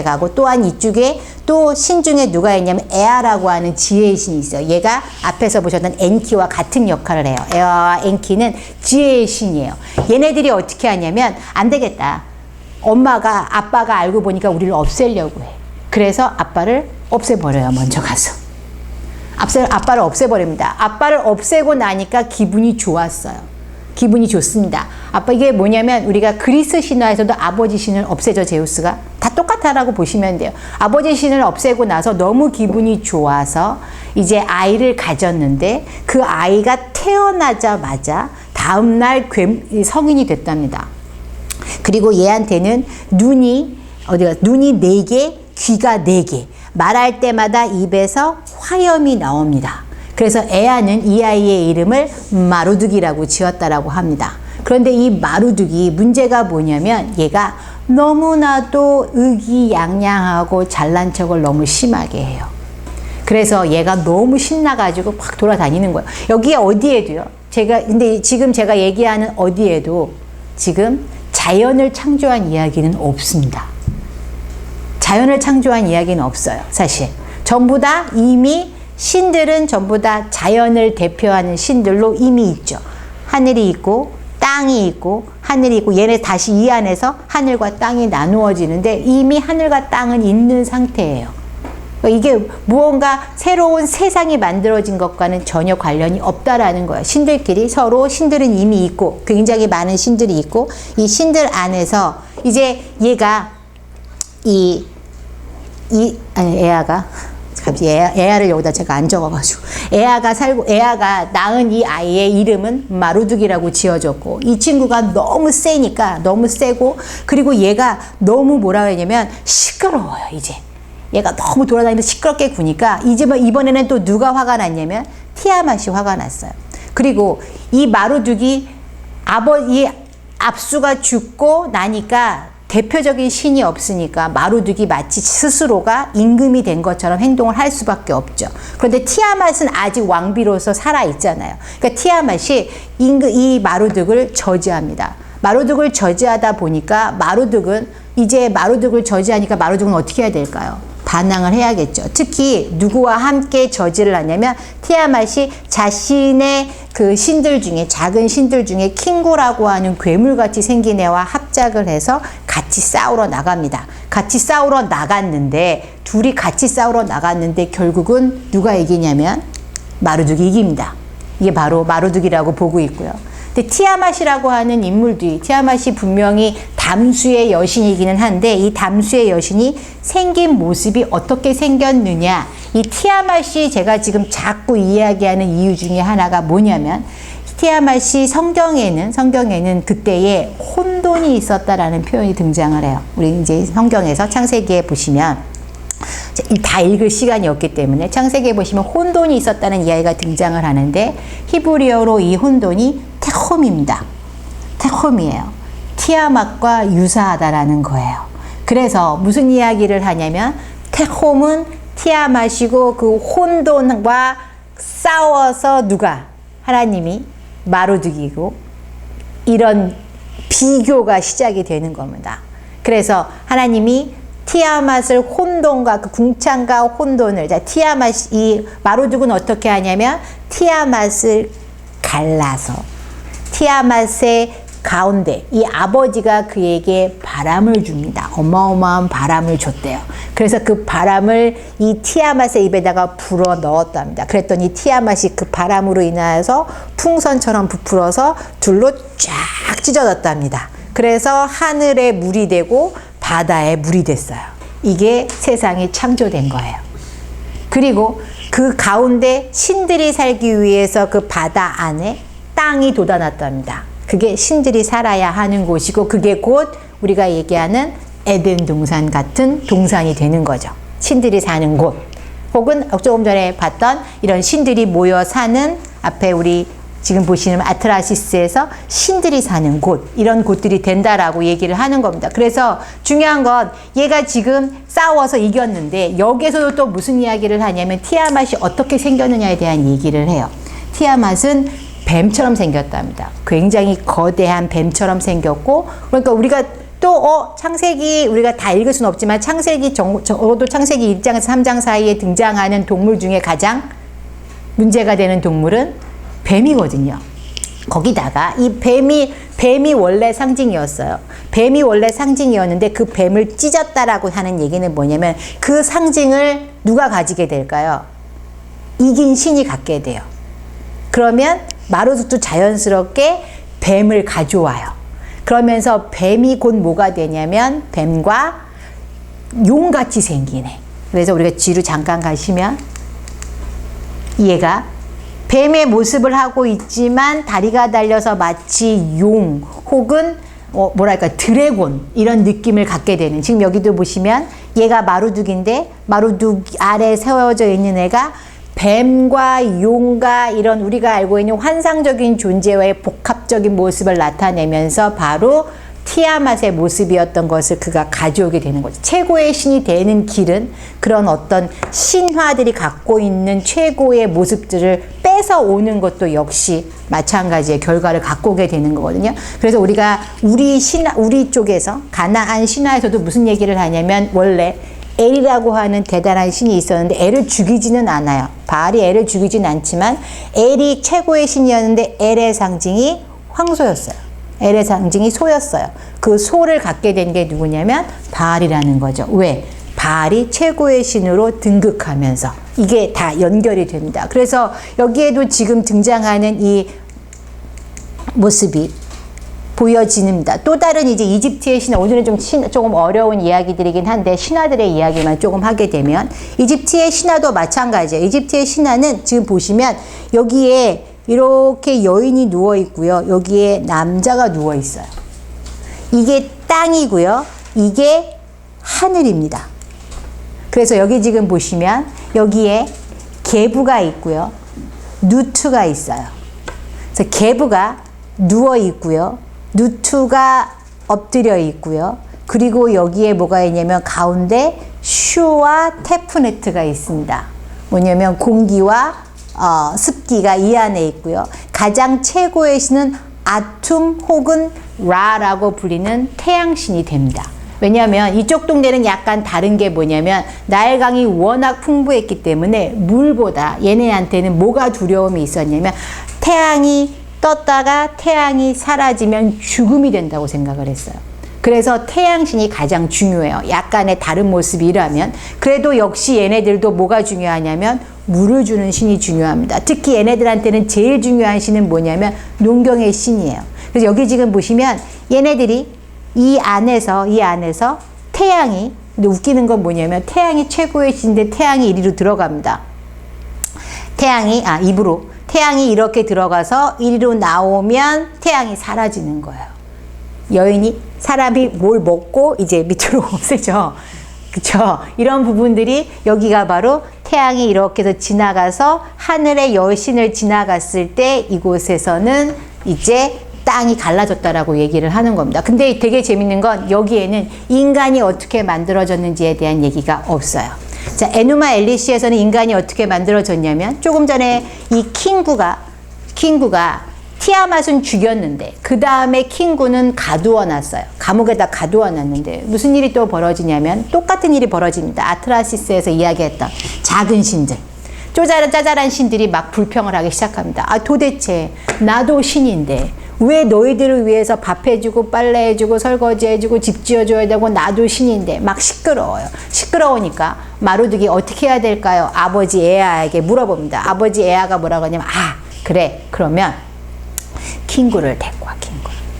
가고, 또한 이쪽에 또 신 중에 누가 있냐면 에아라고 하는 지혜의 신이 있어요. 얘가 앞에서 보셨던 엔키와 같은 역할을 해요. 에아와 엔키는 지혜의 신이에요. 얘네들이 어떻게 하냐면, 안 되겠다. 아빠가 알고 보니까 우리를 없애려고 해. 그래서 아빠를 없애버려요. 먼저 가서 아빠를 없애버립니다. 아빠를 없애고 나니까 기분이 좋았어요. 기분이 좋습니다. 이게 뭐냐면, 우리가 그리스 신화에서도 아버지 신을 없애죠. 제우스가 다 똑같다라고 보시면 돼요. 아버지 신을 없애고 나서 너무 기분이 좋아서 이제 아이를 가졌는데, 그 아이가 태어나자마자 다음날 성인이 됐답니다. 그리고 얘한테는 눈이 4개, 귀가 4개, 말할 때마다 입에서 화염이 나옵니다. 그래서 에아는 이 아이의 이름을 마루둑이라고 지었다라고 합니다. 그런데 이 마루둑이 문제가 뭐냐면, 얘가 너무나도 의기양양하고 잘난 척을 너무 심하게 해요. 그래서 얘가 너무 신나가지고 막 돌아다니는 거예요. 여기에 어디에도요. 근데 지금 제가 얘기하는 어디에도 지금 자연을 창조한 이야기는 없습니다. 자연을 창조한 이야기는 없어요. 사실 전부 다 이미 신들은 전부 다 자연을 대표하는 신들로 이미 있죠. 하늘이 있고 땅이 있고 하늘이 있고, 얘네 다시 이 안에서 하늘과 땅이 나누어지는데 이미 하늘과 땅은 있는 상태예요. 이게 무언가 새로운 세상이 만들어진 것과는 전혀 관련이 없다라는 거예요. 신들끼리 서로, 신들은 이미 있고 굉장히 많은 신들이 있고, 이 신들 안에서 이제 얘가 에아를 여기다 제가 안 적어가지고, 에아가 낳은 이 아이의 이름은 마루둑이라고 지어졌고, 이 친구가 너무 세고, 그리고 얘가 너무 뭐라 그러냐면 시끄러워요. 이제 얘가 너무 돌아다니면서 시끄럽게 구니까 이번에는 또 누가 화가 났냐면 티아맛이 화가 났어요. 그리고 이 마루둑이 압수가 죽고 나니까 대표적인 신이 없으니까 마루둑이 마치 스스로가 임금이 된 것처럼 행동을 할 수밖에 없죠. 그런데 티아맛은 아직 왕비로서 살아있잖아요. 그러니까 티아맛이 이 마루둑을 저지합니다. 마루둑을 저지하다 보니까 마루둑을 저지하니까 마루둑은 어떻게 해야 될까요? 반항을 해야겠죠. 특히 누구와 함께 저지를 하냐면, 티아맛이 자신의 그 신들 중에, 작은 신들 중에 킹구라고 하는 괴물같이 생긴 애와 합작을 해서 같이 싸우러 나갑니다. 둘이 같이 싸우러 나갔는데 결국은 누가 이기냐면 마루둑이 이깁니다. 이게 바로 마루둑이라고 보고 있고요. 근데 티아맛이라고 하는 인물들이, 티아맛이 분명히 담수의 여신이기는 한데, 이 담수의 여신이 생긴 모습이 어떻게 생겼느냐, 이 티아맛이 제가 지금 자꾸 이야기하는 이유 중에 하나가 뭐냐면, 티아맛이 성경에는 그때에 혼돈이 있었다라는 표현이 등장을 해요. 우리 이제 성경에서 창세기에 보시면 다 읽을 시간이 없기 때문에 창세기에 보시면 혼돈이 있었다는 이야기가 등장을 하는데 히브리어로 이 혼돈이 테홈입니다. 테홈이에요. 티아맛과 유사하다라는 거예요. 그래서 무슨 이야기를 하냐면 테홈은 티아맛이고 그 혼돈과 싸워서 누가? 하나님이 마루둑이고 이런 비교가 시작이 되는 겁니다. 그래서 하나님이 티아맛을 혼돈과 그 궁창과 혼돈을 이 마루둑은 어떻게 하냐면 티아맛을 갈라서 티아맛의 가운데 이 아버지가 그에게 바람을 줍니다. 어마어마한 바람을 줬대요. 그래서 그 바람을 이 티아맛의 입에다가 불어 넣었답니다. 그랬더니 티아맛이 그 바람으로 인하여서 풍선처럼 부풀어서 둘로 쫙 찢어졌답니다. 그래서 하늘에 물이 되고 바다에 물이 됐어요. 이게 세상이 창조된 거예요. 그리고 그 가운데 신들이 살기 위해서 그 바다 안에 땅이 돋아났답니다. 그게 신들이 살아야 하는 곳이고 그게 곧 우리가 얘기하는 에덴 동산 같은 동산이 되는 거죠. 신들이 사는 곳 혹은 조금 전에 봤던 이런 신들이 모여 사는 앞에 우리 지금 보시는 아트라시스에서 신들이 사는 곳 이런 곳들이 된다라고 얘기를 하는 겁니다. 그래서 중요한 건 얘가 지금 싸워서 이겼는데 여기에서도 또 무슨 이야기를 하냐면 티아맛이 어떻게 생겼느냐에 대한 얘기를 해요. 티아맛은 뱀처럼 생겼답니다. 굉장히 거대한 뱀처럼 생겼고 그러니까 우리가 또 창세기 우리가 다 읽을 수는 없지만 창세기 적어도 창세기 1장에서 3장 사이에 등장하는 동물 중에 가장 문제가 되는 동물은 뱀이거든요. 거기다가 이 뱀이 원래 상징이었어요. 뱀이 원래 상징이었는데 그 뱀을 찢었다라고 하는 얘기는 뭐냐면 그 상징을 누가 가지게 될까요? 이긴 신이 갖게 돼요. 그러면 마루둑도 자연스럽게 뱀을 가져와요. 그러면서 뱀이 곧 뭐가 되냐면 뱀과 용같이 생기네. 그래서 우리가 뒤로 잠깐 가시면 얘가 뱀의 모습을 하고 있지만 다리가 달려서 마치 용 혹은 뭐랄까 드래곤 이런 느낌을 갖게 되는 지금 여기도 보시면 얘가 마루둑인데 마루둑 아래 세워져 있는 애가 뱀과 용과 이런 우리가 알고 있는 환상적인 존재와의 복합적인 모습을 나타내면서 바로 티아맛의 모습이었던 것을 그가 가져오게 되는 거죠. 최고의 신이 되는 길은 그런 어떤 신화들이 갖고 있는 최고의 모습들을 뺏어오는 것도 역시 마찬가지의 결과를 갖고 오게 되는 거거든요. 그래서 우리가 우리 쪽에서 가나안 신화에서도 무슨 얘기를 하냐면 원래 엘이라고 하는 대단한 신이 있었는데 엘을 죽이지는 않아요. 바알이 엘을 죽이진 않지만 엘이 최고의 신이었는데 엘의 상징이 황소였어요. 엘의 상징이 소였어요. 그 소를 갖게 된 게 누구냐면 바알이라는 거죠. 왜? 바알이 최고의 신으로 등극하면서 이게 다 연결이 됩니다. 그래서 여기에도 지금 등장하는 이 모습이 보여집니다. 또 다른 이제 이집트의 신화, 오늘은 조금 어려운 이야기들이긴 한데 신화들의 이야기만 조금 하게 되면 이집트의 신화도 마찬가지예요. 이집트의 신화는 지금 보시면 여기에 이렇게 여인이 누워 있고요. 여기에 남자가 누워 있어요. 이게 땅이고요. 이게 하늘입니다. 그래서 여기 지금 보시면 여기에 계부가 있고요. 누투가 있어요. 그래서 계부가 누워 있고요. 누투가 엎드려 있고요. 그리고 여기에 뭐가 있냐면 가운데 슈와 테프네트가 있습니다. 뭐냐면 공기와 습기가 이 안에 있고요. 가장 최고의 신은 아툼 혹은 라라고 불리는 태양신이 됩니다. 왜냐하면 이쪽 동네는 약간 다른 게 뭐냐면 나일강이 워낙 풍부했기 때문에 물보다 얘네한테는 뭐가 두려움이 있었냐면 태양이 떴다가 태양이 사라지면 죽음이 된다고 생각을 했어요. 그래서 태양신이 가장 중요해요. 약간의 다른 모습이라면. 그래도 역시 얘네들도 뭐가 중요하냐면 물을 주는 신이 중요합니다. 특히 얘네들한테는 제일 중요한 신은 뭐냐면 농경의 신이에요. 그래서 여기 지금 보시면 얘네들이 이 안에서 태양이, 근데 웃기는 건 뭐냐면 태양이 최고의 신인데 태양이 이리로 들어갑니다. 입으로. 태양이 이렇게 들어가서 이리로 나오면 태양이 사라지는 거예요. 사람이 뭘 먹고 이제 밑으로 없애죠. 그쵸? 이런 부분들이 여기가 바로 태양이 이렇게 해서 지나가서 하늘의 여신을 지나갔을 때 이곳에서는 이제 땅이 갈라졌다라고 얘기를 하는 겁니다. 근데 되게 재밌는 건 여기에는 인간이 어떻게 만들어졌는지에 대한 얘기가 없어요. 자, 에누마 엘리시에서는 인간이 어떻게 만들어졌냐면 조금 전에 이 킹구가 티아맛은 죽였는데 그 다음에 킹구는 가두어 놨어요. 감옥에다 가두어 놨는데 무슨 일이 또 벌어지냐면 똑같은 일이 벌어집니다. 아트라시스에서 이야기했던 작은 신들. 짜잘한 신들이 막 불평을 하기 시작합니다. 아, 도대체 나도 신인데 왜 너희들을 위해서 밥 해주고 빨래 해주고 설거지 해주고 집 지어줘야 되고 나도 신인데 막 시끄러워요. 시끄러우니까 마루득이 어떻게 해야 될까요? 아버지 에아에게 물어봅니다. 아버지 에아가 뭐라고 하냐면 그래 그러면 킹구를 데리고 와.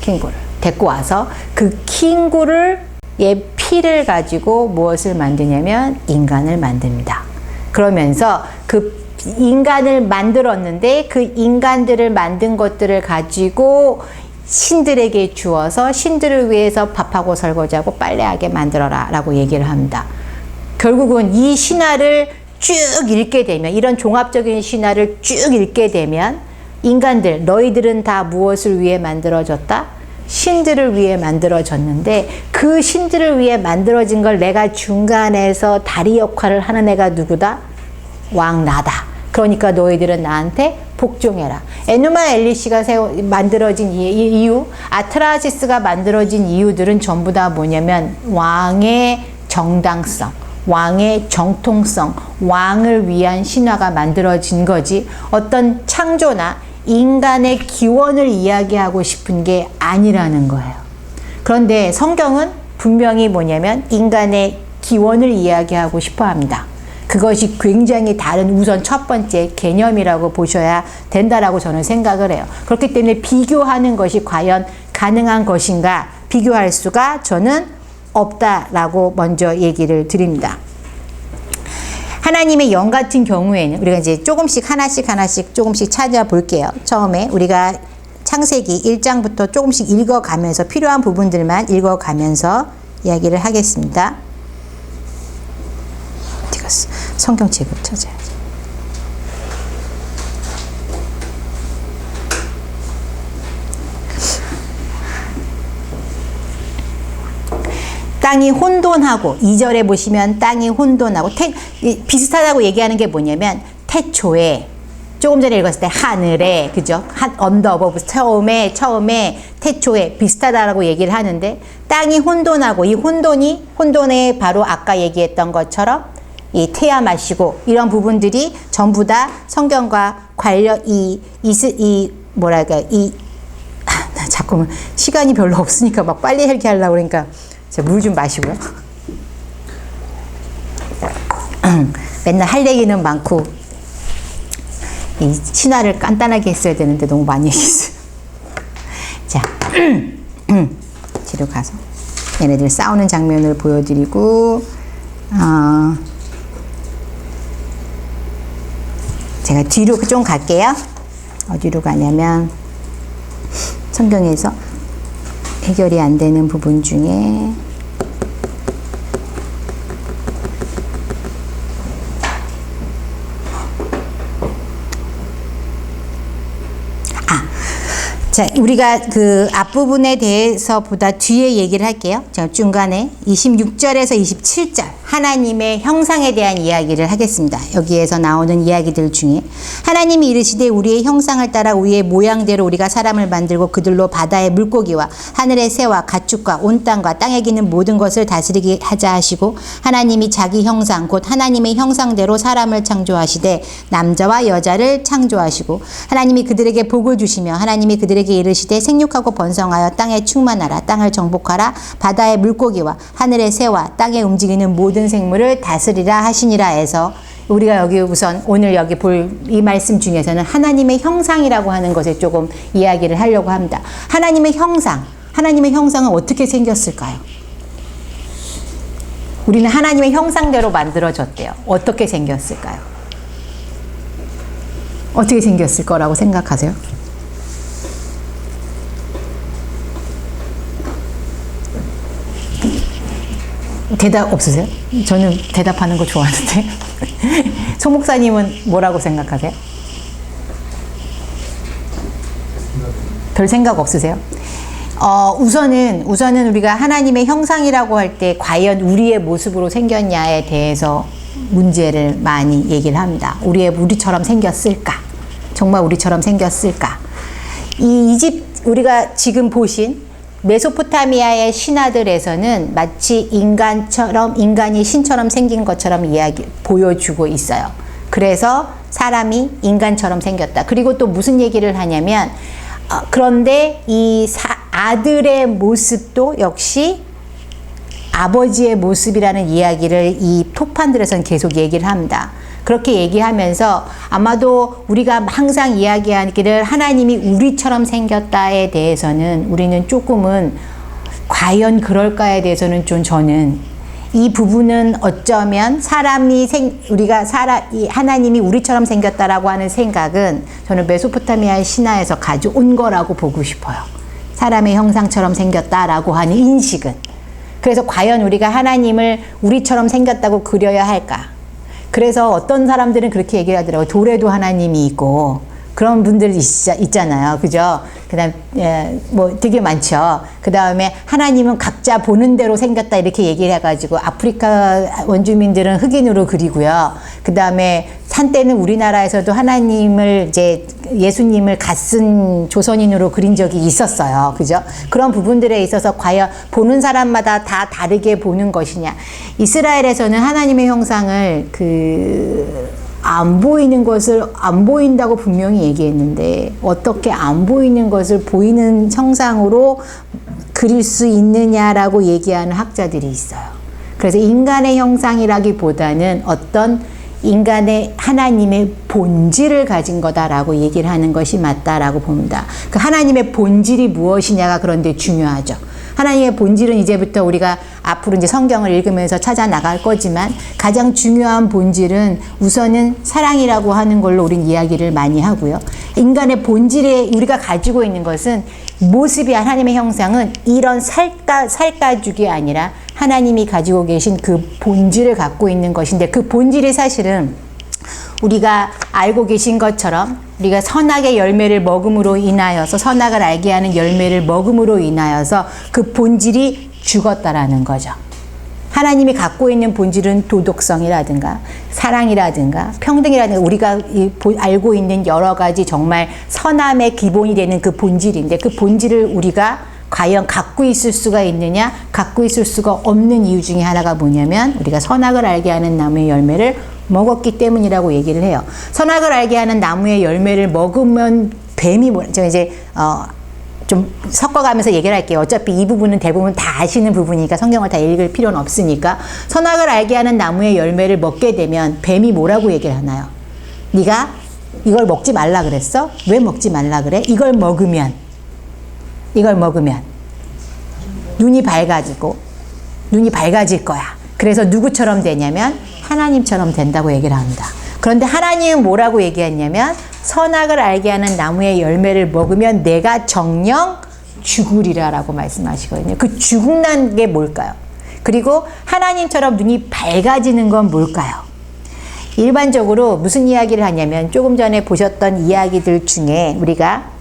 킹구를 데리고 와서 그 킹구를 의 피를 가지고 무엇을 만드냐면 인간을 만듭니다. 그러면서 그 인간을 만들었는데 그 인간들을 만든 것들을 가지고 신들에게 주어서 신들을 위해서 밥하고 설거지하고 빨래하게 만들어라 라고 얘기를 합니다. 결국은 이 신화를 쭉 읽게 되면 이런 종합적인 신화를 쭉 읽게 되면 인간들 너희들은 다 무엇을 위해 만들어졌다? 신들을 위해 만들어졌는데 그 신들을 위해 만들어진 걸 내가 중간에서 다리 역할을 하는 애가 누구다? 왕 나다. 그러니까 너희들은 나한테 복종해라. 에누마 엘리시가 만들어진 이유, 아트라시스가 만들어진 이유들은 전부 다 뭐냐면 왕의 정당성, 왕의 정통성, 왕을 위한 신화가 만들어진 거지 어떤 창조나 인간의 기원을 이야기하고 싶은 게 아니라는 거예요. 그런데 성경은 분명히 뭐냐면 인간의 기원을 이야기하고 싶어 합니다. 그것이 굉장히 다른 우선 첫 번째 개념이라고 보셔야 된다라고 저는 생각을 해요. 그렇기 때문에 비교하는 것이 과연 가능한 것인가 비교할 수가 저는 없다라고 먼저 얘기를 드립니다. 하나님의 영 같은 경우에는 우리가 이제 조금씩 하나씩 조금씩 찾아볼게요. 처음에 우리가 창세기 1장부터 조금씩 읽어가면서 필요한 부분들만 읽어가면서 이야기를 하겠습니다. 어디 갔어? 성경 제법 찾아야지. 땅이 혼돈하고 2절에 보시면 땅이 혼돈하고 비슷하다고 얘기하는 게 뭐냐면 태초에 조금 전에 읽었을 때 하늘에 그죠? 언더버브 처음에 태초에 비슷하다라고 얘기를 하는데 땅이 혼돈하고 이 혼돈에 바로 아까 얘기했던 것처럼 이 태아마시고 이런 부분들이 전부 다 성경과 관련 나 자꾸만 시간이 별로 없으니까 막 빨리 이렇게 하려고 그러니까 물 좀 마시고요. 맨날 할 얘기는 많고 이 신화를 간단하게 했어야 되는데 너무 많이 얘기했어요. 자, 뒤로 가서 얘네들 싸우는 장면을 보여드리고 제가 뒤로 좀 갈게요. 어디로 가냐면 성경에서 해결이 안 되는 부분 중에 자, 우리가 그 앞부분에 대해서 보다 뒤에 얘기를 할게요. 자, 중간에 26절에서 27절 하나님의 형상에 대한 이야기를 하겠습니다. 여기에서 나오는 이야기들 중에 하나님이 이르시되 우리의 형상을 따라 우리의 모양대로 우리가 사람을 만들고 그들로 바다의 물고기와 하늘의 새와 가축과 온 땅과 땅에 기는 모든 것을 다스리게 하자 하시고 하나님이 자기 형상 곧 하나님의 형상대로 사람을 창조하시되 남자와 여자를 창조하시고 하나님이 그들에게 복을 주시며 하나님이 그들에게 이르시되 생육하고 번성하여 땅에 충만하라 땅을 정복하라 바다의 물고기와 하늘의 새와 땅에 움직이는 모든 생물을 다스리라 하시니라 해서 우리가 여기 우선 오늘 여기 볼 이 말씀 중에서는 하나님의 형상이라고 하는 것에 조금 이야기를 하려고 합니다. 하나님의 형상은 어떻게 생겼을까요? 우리는 하나님의 형상대로 만들어졌대요. 어떻게 생겼을까요? 어떻게 생겼을 거라고 생각하세요? 대답 없으세요? 저는 대답하는 거 좋아하는데. 송 목사님은 뭐라고 생각하세요? 별 생각 없으세요? 우선은 우리가 하나님의 형상이라고 할 때 과연 우리의 모습으로 생겼냐에 대해서 문제를 많이 얘기를 합니다. 우리처럼 생겼을까? 정말 우리처럼 생겼을까? 우리가 지금 보신 메소포타미아의 신화들에서는 마치 인간이 신처럼 생긴 것처럼 보여주고 있어요. 그래서 사람이 인간처럼 생겼다. 그리고 또 무슨 얘기를 하냐면, 그런데 아들의 모습도 역시 아버지의 모습이라는 이야기를 이 토판들에서는 계속 얘기를 합니다. 그렇게 얘기하면서 아마도 우리가 항상 이야기하기를 하나님이 우리처럼 생겼다에 대해서는 우리는 조금은 과연 그럴까에 대해서는 좀 저는 이 부분은 어쩌면 하나님이 우리처럼 생겼다라고 하는 생각은 저는 메소포타미아의 신화에서 가져온 거라고 보고 싶어요. 사람의 형상처럼 생겼다라고 하는 인식은. 그래서 과연 우리가 하나님을 우리처럼 생겼다고 그려야 할까? 그래서 어떤 사람들은 그렇게 얘기를 하더라고요. 돌에도 하나님이 있고 그런 분들 있잖아요. 그죠? 뭐 되게 많죠. 그 다음에 하나님은 각자 보는 대로 생겼다 이렇게 얘기를 해가지고 아프리카 원주민들은 흑인으로 그리고요. 그 다음에 한때는 우리나라에서도 예수님을 갓쓴 조선인으로 그린 적이 있었어요. 그죠? 그런 부분들에 있어서 과연 보는 사람마다 다 다르게 보는 것이냐. 이스라엘에서는 하나님의 형상을 안 보인다고 분명히 얘기했는데 어떻게 안 보이는 것을 보이는 형상으로 그릴 수 있느냐라고 얘기하는 학자들이 있어요. 그래서 인간의 형상이라기보다는 어떤 하나님의 본질을 가진 거다라고 얘기를 하는 것이 맞다라고 봅니다. 그 하나님의 본질이 무엇이냐가 그런데 중요하죠. 하나님의 본질은 이제부터 우리가 앞으로 이제 성경을 읽으면서 찾아 나갈 거지만 가장 중요한 본질은 우선은 사랑이라고 하는 걸로 우린 이야기를 많이 하고요. 인간의 본질에 우리가 가지고 있는 것은 모습이 하나님의 형상은 이런 살가죽이 아니라 하나님이 가지고 계신 그 본질을 갖고 있는 것인데 그 본질이 사실은 우리가 알고 계신 것처럼 우리가 선악의 열매를 먹음으로 인하여서 선악을 알게 하는 열매를 먹음으로 인하여서 그 본질이 죽었다라는 거죠. 하나님이 갖고 있는 본질은 도덕성이라든가 사랑이라든가 평등이라든가 우리가 알고 있는 여러 가지 정말 선함의 기본이 되는 그 본질인데 그 본질을 우리가 과연 갖고 있을 수가 있느냐? 갖고 있을 수가 없는 이유 중에 하나가 뭐냐면 우리가 선악을 알게 하는 나무의 열매를 먹었기 때문이라고 얘기를 해요. 선악을 알게 하는 나무의 열매를 먹으면 뱀이 제가 이제 좀 섞어가면서 얘기를 할게요. 어차피 이 부분은 대부분 다 아시는 부분이니까 성경을 다 읽을 필요는 없으니까 선악을 알게 하는 나무의 열매를 먹게 되면 뱀이 뭐라고 얘기를 하나요? 네가 이걸 먹지 말라 그랬어? 왜 먹지 말라 그래? 이걸 먹으면 눈이 밝아질 거야. 그래서 누구처럼 되냐면 하나님처럼 된다고 얘기를 합니다. 그런데 하나님은 뭐라고 얘기했냐면 선악을 알게 하는 나무의 열매를 먹으면 내가 정녕 죽으리라라고 말씀하시거든요. 그 죽는다는 게 뭘까요? 그리고 하나님처럼 눈이 밝아지는 건 뭘까요? 일반적으로 무슨 이야기를 하냐면 조금 전에 보셨던 이야기들 중에 우리가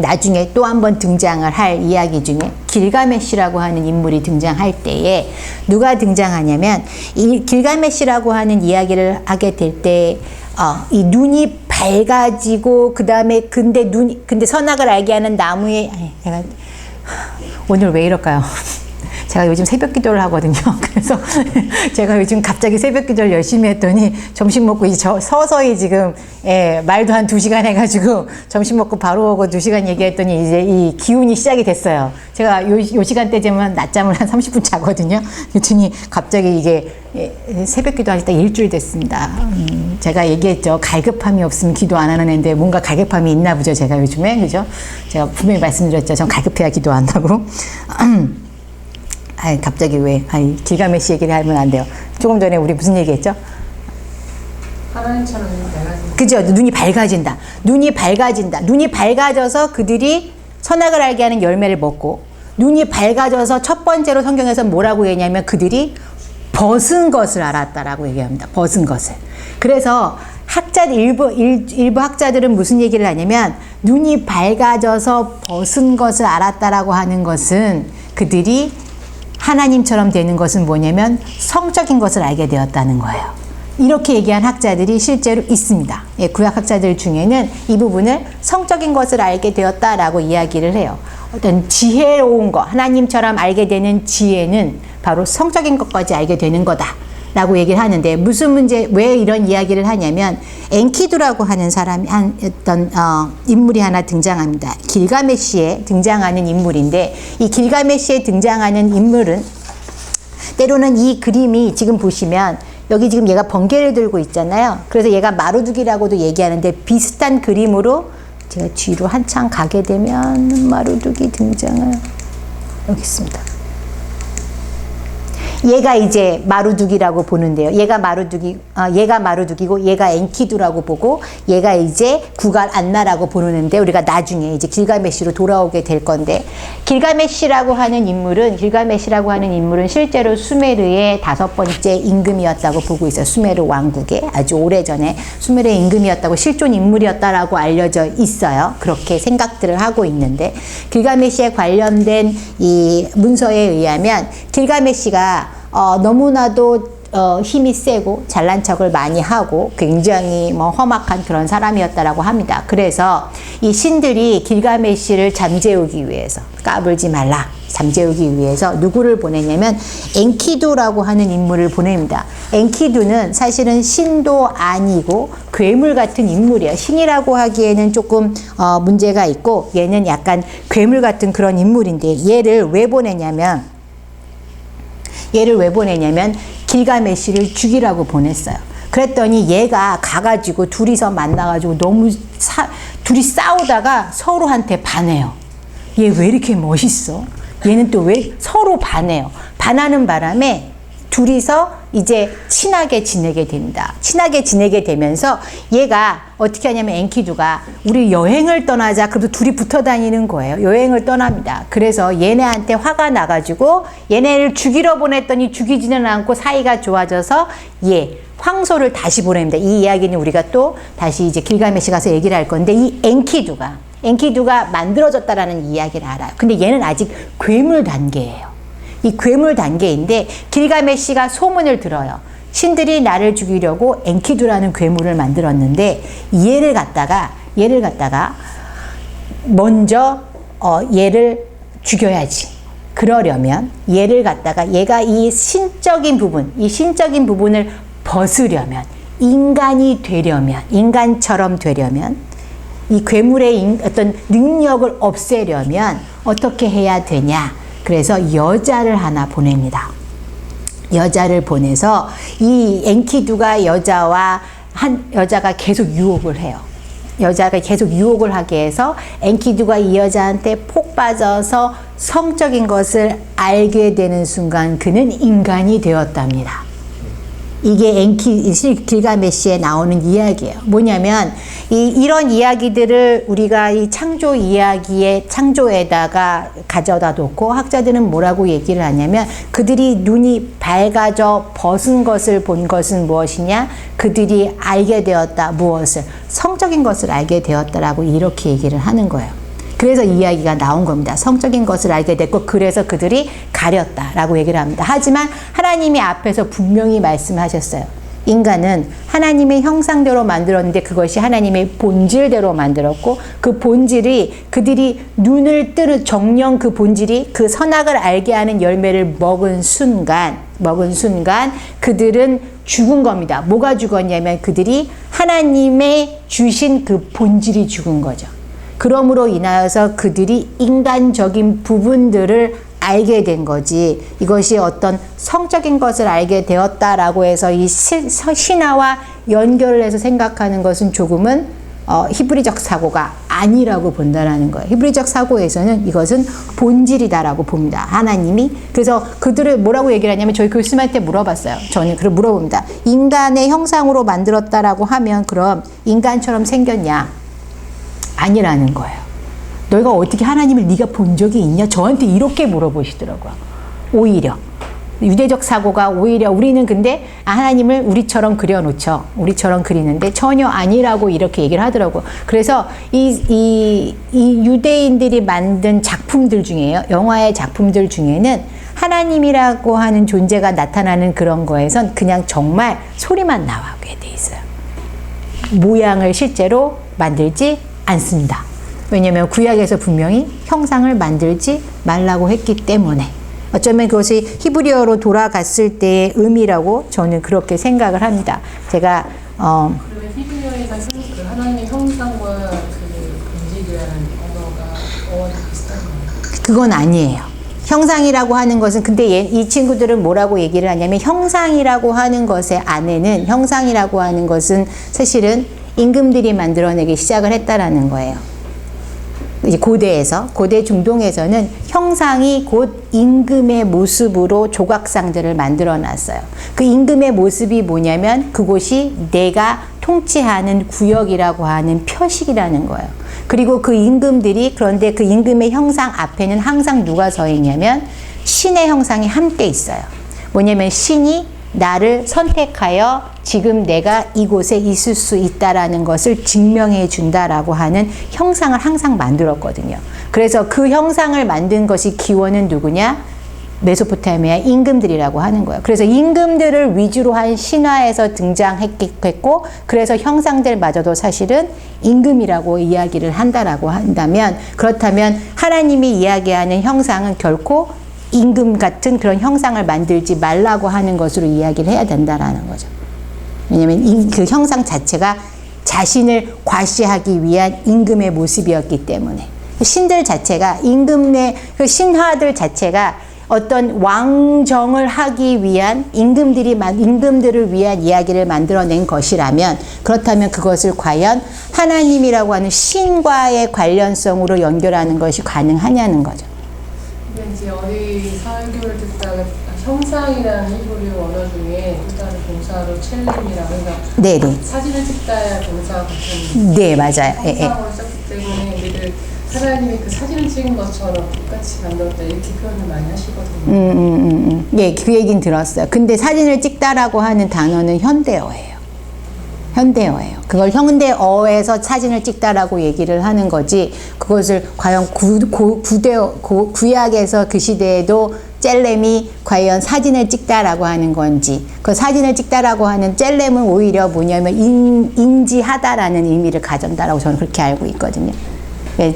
나중에 또 한 번 등장을 할 이야기 중에 길가메시라고 하는 인물이 등장할 때에 누가 등장하냐면 이 길가메시라고 하는 이야기를 하게 될 때 이 눈이 밝아지고 그 다음에 근데 선악을 알게 하는 나무에 제가 오늘 왜 이럴까요? 제가 요즘 새벽 기도를 하거든요. 그래서 제가 요즘 갑자기 새벽 기도를 열심히 했더니 점심 먹고 서서히 지금 말도 한 2시간 해가지고 점심 먹고 바로 오고 2시간 얘기했더니 이제 이 기운이 시작이 됐어요. 제가 요 시간대 되면 낮잠을 한 30분 자거든요. 그랬더니 갑자기 이게 새벽 기도 할 때 일주일 됐습니다. 제가 얘기했죠. 갈급함이 없으면 기도 안 하는 애인데 뭔가 갈급함이 있나 보죠. 제가 요즘에. 그죠? 제가 분명히 말씀드렸죠. 전 갈급해야 기도 안 한다고. 갑자기 왜? 길가메시 얘기를 하면 안 돼요. 조금 전에 우리 무슨 얘기했죠? 하나님처럼 밝아진다. 그죠? 눈이 밝아진다. 눈이 밝아져서 그들이 선악을 알게 하는 열매를 먹고 눈이 밝아져서 첫 번째로 성경에서 뭐라고 얘기하냐면 그들이 벗은 것을 알았다라고 얘기합니다. 벗은 것을. 그래서 일부 학자들은 무슨 얘기를 하냐면 눈이 밝아져서 벗은 것을 알았다라고 하는 것은 그들이 하나님처럼 되는 것은 뭐냐면 성적인 것을 알게 되었다는 거예요. 이렇게 얘기한 학자들이 실제로 있습니다. 예, 구약 학자들 중에는 이 부분을 성적인 것을 알게 되었다라고 이야기를 해요. 어떤 지혜로운 것, 하나님처럼 알게 되는 지혜는 바로 성적인 것까지 알게 되는 거다 라고 얘기를 하는데, 무슨 문제, 왜 이런 이야기를 하냐면 엔키두라고 하는 사람이 인물이 하나 등장합니다. 길가메시에 등장하는 인물인데, 이 길가메시에 등장하는 인물은 때로는 이 그림이 지금 보시면 여기 지금 얘가 번개를 들고 있잖아요. 그래서 얘가 마루두기라고도 얘기하는데, 비슷한 그림으로 제가 뒤로 한참 가게 되면 마루두기 등장을 여기 있습니다. 얘가 이제 마루두기라고 보는데요. 얘가 마루두기고 얘가 엔키두라고 보고 얘가 이제 구갈 안나라고 보는데, 우리가 나중에 이제 길가메시로 돌아오게 될 건데, 길가메시라고 하는 인물은 실제로 수메르의 5번째 임금이었다고 보고 있어요. 수메르 왕국의 아주 오래전에 수메르의 임금이었다고, 실존 인물이었다라고 알려져 있어요. 그렇게 생각들을 하고 있는데, 길가메시에 관련된 이 문서에 의하면 길가메시가 너무나도 힘이 세고 잘난 척을 많이 하고 굉장히 험악한 그런 사람이었다라고 합니다. 그래서 이 신들이 길가메시를 잠재우기 위해서, 까불지 말라, 잠재우기 위해서 누구를 보내냐면 엔키두라고 하는 인물을 보냅니다. 엔키두는 사실은 신도 아니고 괴물 같은 인물이에요. 신이라고 하기에는 조금 문제가 있고, 얘는 약간 괴물 같은 그런 인물인데, 얘를 왜 보내냐면 길가메시를 죽이라고 보냈어요. 그랬더니 얘가 가가지고 둘이서 만나가지고 둘이 싸우다가 서로한테 반해요. 얘 왜 이렇게 멋있어? 얘는 또 왜 서로 반해요. 반하는 바람에 둘이서 이제 친하게 지내게 됩니다. 친하게 지내게 되면서 얘가 어떻게 하냐면 엔키두가 우리 여행을 떠나자. 그래도 둘이 붙어 다니는 거예요. 여행을 떠납니다. 그래서 얘네한테 화가 나가지고 얘네를 죽이러 보냈더니 죽이지는 않고 사이가 좋아져서 황소를 다시 보냅니다. 이 이야기는 우리가 또 다시 이제 길가메시 가서 얘기를 할 건데, 이 엔키두가 만들어졌다라는 이야기를 알아요. 근데 얘는 아직 괴물 단계예요. 이 괴물 단계인데 길가메시가 소문을 들어요. 신들이 나를 죽이려고 엔키두라는 괴물을 만들었는데, 얘를 갖다가 먼저 얘를 죽여야지. 그러려면 얘가 이 신적인 부분을 벗으려면, 인간처럼 되려면, 이 괴물의 어떤 능력을 없애려면 어떻게 해야 되냐? 그래서 여자를 하나 보냅니다. 여자를 보내서 이 엔키두가 여자가 계속 유혹을 해요. 여자가 계속 유혹을 하게 해서 엔키두가 이 여자한테 폭 빠져서 성적인 것을 알게 되는 순간 그는 인간이 되었답니다. 이게 길가메시에 나오는 이야기예요. 뭐냐면 이런 이야기들을 우리가 이 창조에다가 가져다 놓고 학자들은 뭐라고 얘기를 하냐면, 그들이 눈이 밝아져 벗은 것을 본 것은 무엇이냐? 그들이 알게 되었다. 무엇을? 성적인 것을 알게 되었다라고 이렇게 얘기를 하는 거예요. 그래서 이야기가 나온 겁니다. 성적인 것을 알게 됐고, 그래서 그들이 가렸다라고 얘기를 합니다. 하지만 하나님이 앞에서 분명히 말씀하셨어요. 인간은 하나님의 형상대로 만들었는데 그것이 하나님의 본질대로 만들었고, 그 본질이 그들이 눈을 뜨는 정령 그 본질이 그 선악을 알게 하는 열매를 먹은 순간 그들은 죽은 겁니다. 뭐가 죽었냐면 그들이 하나님의 주신 그 본질이 죽은 거죠. 그러므로 인하여서 그들이 인간적인 부분들을 알게 된 거지, 이것이 어떤 성적인 것을 알게 되었다라고 해서 이 신화와 연결을 해서 생각하는 것은 조금은 히브리적 사고가 아니라고 본다라는 거예요. 히브리적 사고에서는 이것은 본질이다라고 봅니다. 하나님이. 그래서 그들을 뭐라고 얘기를 하냐면, 저희 교수님한테 물어봤어요. 저는 그걸 물어봅니다. 인간의 형상으로 만들었다라고 하면 그럼 인간처럼 생겼냐? 아니라는 거예요. 너희가 어떻게 하나님을 네가 본 적이 있냐? 저한테 이렇게 물어보시더라고요. 오히려. 유대적 사고가 오히려 우리는 근데 하나님을 우리처럼 그려놓죠. 우리처럼 그리는데 전혀 아니라고 이렇게 얘기를 하더라고요. 그래서 이 유대인들이 만든 작품들 중에요. 영화의 작품들 중에는 하나님이라고 하는 존재가 나타나는 그런 거에선 그냥 정말 소리만 나오게 돼 있어요. 모양을 실제로 만들지 않습니다. 왜냐하면 구약에서 분명히 형상을 만들지 말라고 했기 때문에 어쩌면 그것이 히브리어로 돌아갔을 때의 의미라고 저는 그렇게 생각을 합니다. 제가 그러면 히브리어에서 그 하나님의 형상과 그 본질이라는 어가 비슷한가요? 그건 아니에요. 형상이라고 하는 것은 근데 이 친구들은 뭐라고 얘기를 하냐면 형상이라고 하는 것의 안에는 형상이라고 하는 것은 사실은 임금들이 만들어내기 시작을 했다라는 거예요. 이제 고대 중동에서는 형상이 곧 임금의 모습으로 조각상들을 만들어 놨어요. 그 임금의 모습이 뭐냐면 그곳이 내가 통치하는 구역이라고 하는 표식이라는 거예요. 그리고 그 임금들이 그런데 그 임금의 형상 앞에는 항상 누가 서 있냐면 신의 형상이 함께 있어요. 뭐냐면 신이 나를 선택하여 지금 내가 이곳에 있을 수 있다라는 것을 증명해 준다라고 하는 형상을 항상 만들었거든요. 그래서 그 형상을 만든 것이 기원은 누구냐? 메소포타미아 임금들이라고 하는 거예요. 그래서 임금들을 위주로 한 신화에서 등장했고 그래서 형상들마저도 사실은 임금이라고 이야기를 한다라고 한다면 그렇다면 하나님이 이야기하는 형상은 결코 임금 같은 그런 형상을 만들지 말라고 하는 것으로 이야기를 해야 된다라는 거죠. 왜냐하면 그 형상 자체가 자신을 과시하기 위한 임금의 모습이었기 때문에 신들 자체가 임금의 그 신화들 자체가 어떤 왕정을 하기 위한 임금들을 위한 이야기를 만들어낸 것이라면 그렇다면 그것을 과연 하나님이라고 하는 신과의 관련성으로 연결하는 것이 가능하냐는 거죠. 이제 어디 설교를 듣다가 형상이라는 히브리 원어 중에 또 다른 동사로 첼림이라고 해서 네네. 사진을 찍다야 동사가 같은 네 맞아요. 형상으로 썼기 때문에 우리들 하나님이 그 사진을 찍은 것처럼 똑같이 만들었다 이렇게 표현을 많이 하시거든요. 예, 그 얘기는 들었어요. 근데 사진을 찍다라고 하는 단어는 현대어예요. 현대어예요. 그걸 현대어에서 사진을 찍다라고 얘기를 하는 거지 그것을 과연 구약에서 그 시대에도 젤렘이 과연 사진을 찍다라고 하는 건지 그 사진을 찍다라고 하는 젤렘은 오히려 뭐냐면 인지하다라는 의미를 가진다라고 저는 그렇게 알고 있거든요.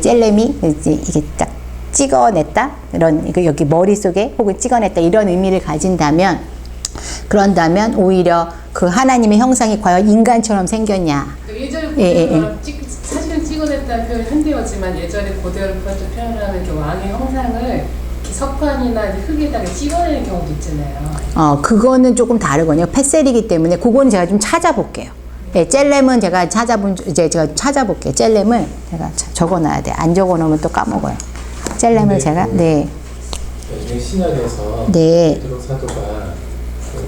젤렘이 이게 딱 찍어냈다 이런 여기 머릿속에 혹은 찍어냈다 이런 의미를 가진다면 그런다면 오히려 그 하나님의 형상이 과연 인간처럼 생겼냐. 예전에 사진을 찍어냈다는 표현이 현대어지만 예전에 고대어를 표현하는 그 왕의 형상을 이렇게 석판이나 흙에다가 찍어내는 경우도 있잖아요. 그거는 조금 다르거든요. 펫셀이기 때문에 그건 제가 좀 찾아볼게요. 네, 젤렘은 제가 제가 찾아볼게요. 젤렘을 제가 적어놔야 돼. 안 적어놓으면 또 까먹어요. 젤렘을 제가 네. 신약에서 네. 베드로 사도가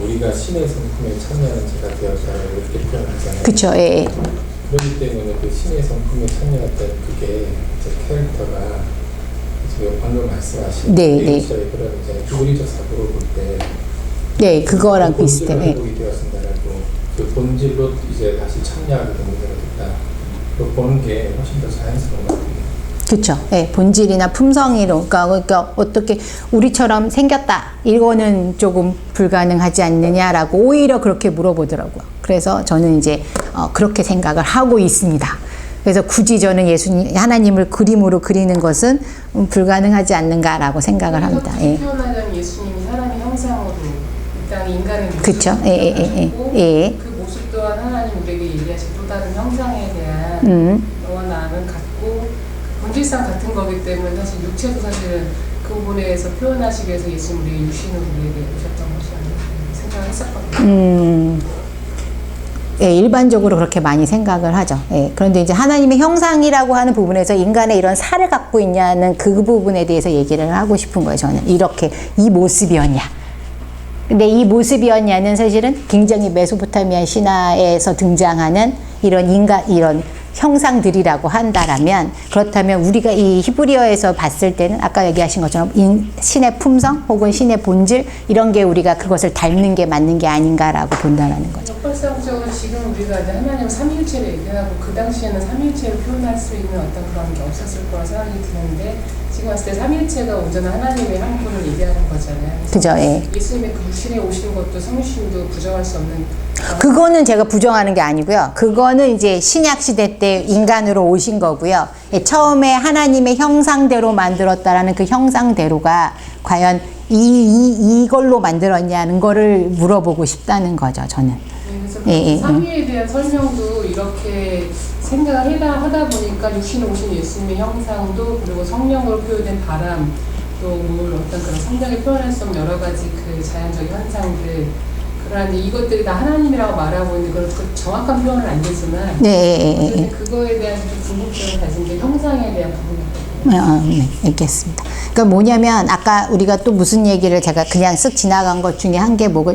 우리가 신의 성품에 참여하는 자가 되었다 이렇게 표현하잖아요. 그렇죠. 예. 그렇기 때문에 그 신의 성품에 참여했던 그게 이제 캐릭터가 지금 방금 말씀하신 네. 그런 이제 주리적 사고를 볼 때 네, 그거랑 비슷해. 네. 본질로 회복이 되었습니다라고 그 본질로 이제 다시 참여하게 된 문제가 됐다. 그 보는 게 훨씬 더 자연스러운 것 같아요. 그렇죠. 네, 본질이나 품성이로 그러니까 어떻게 우리처럼 생겼다 이거는 조금 불가능하지 않느냐라고 오히려 그렇게 물어보더라고요. 그래서 저는 이제 그렇게 생각을 하고 있습니다. 그래서 굳이 저는 하나님을 그림으로 그리는 것은 불가능하지 않는가라고 생각을 합니다. 예. 표현하자면 예수님이 사람의 형상으로 이 땅에 인간의 모습을 그쵸. 예. 그 모습 또한 하나님 우리에게 얘기하신 또 다른 형상에 대한 너와 나는 같고 본질상 같은 거기 때문에 사실 육체도 사실은 그 부분에 대해서 표현하시기 위해서 예수님 우리의 육신으로 우리에게 오셨던 것이 아닌가 생각을 했었거든요. 예, 일반적으로 그렇게 많이 생각을 하죠. 예, 그런데 이제 하나님의 형상이라고 하는 부분에서 인간의 이런 살을 갖고 있냐는 그 부분에 대해서 얘기를 하고 싶은 거예요. 저는 이렇게 이 모습이었냐. 근데 이 모습이었냐는 사실은 굉장히 메소포타미아 신화에서 등장하는 이런 형상들이라고 한다라면, 그렇다면 우리가 이 히브리어에서 봤을 때는 아까 얘기하신 것처럼 신의 품성 혹은 신의 본질 이런 게 우리가 그것을 닮는 게 맞는 게 아닌가라고 본다는 거죠. 역발상적으로 지금 우리가 이제 하나님 삼위일체를 얘기하고 그 당시에는 삼위일체를 표현할 수 있는 어떤 그런 게 없었을 거라 생각이 드는데 지금 봤을 때 삼위일체가 온전한 하나님의 한 분을 얘기하는 거잖아요. 그죠? 예. 예수님의 그 육신에 오신 것도 성신도 부정할 수 없는. 그거는 제가 부정하는 게 아니고요. 그거는 이제 신약 시대 때 인간으로 오신 거고요. 예, 처음에 하나님의 형상대로 만들었다라는 그 형상대로가 과연 이걸로 만들었냐는 거를 물어보고 싶다는 거죠, 저는. 그래서 삼위에 대한 설명도 이렇게 생각을 하다 보니까 육신에 오신 예수님의 형상도 그리고 성령으로 표현된 바람 또 뭘 어떤 그런 성경에 표현할 수 없는 여러 가지 그 자연적 현상들 그러는데 이것들이 다 하나님이라고 말하고 있는데 그걸 그 정확한 표현은 안 되지만 네. 그거에 대한 좀 궁금증을 가진 게 형상에 대한 부분이거든요. 네, 알겠습니다. 그러니까 뭐냐면 아까 우리가 또 무슨 얘기를 제가 그냥 쓱 지나간 것 중에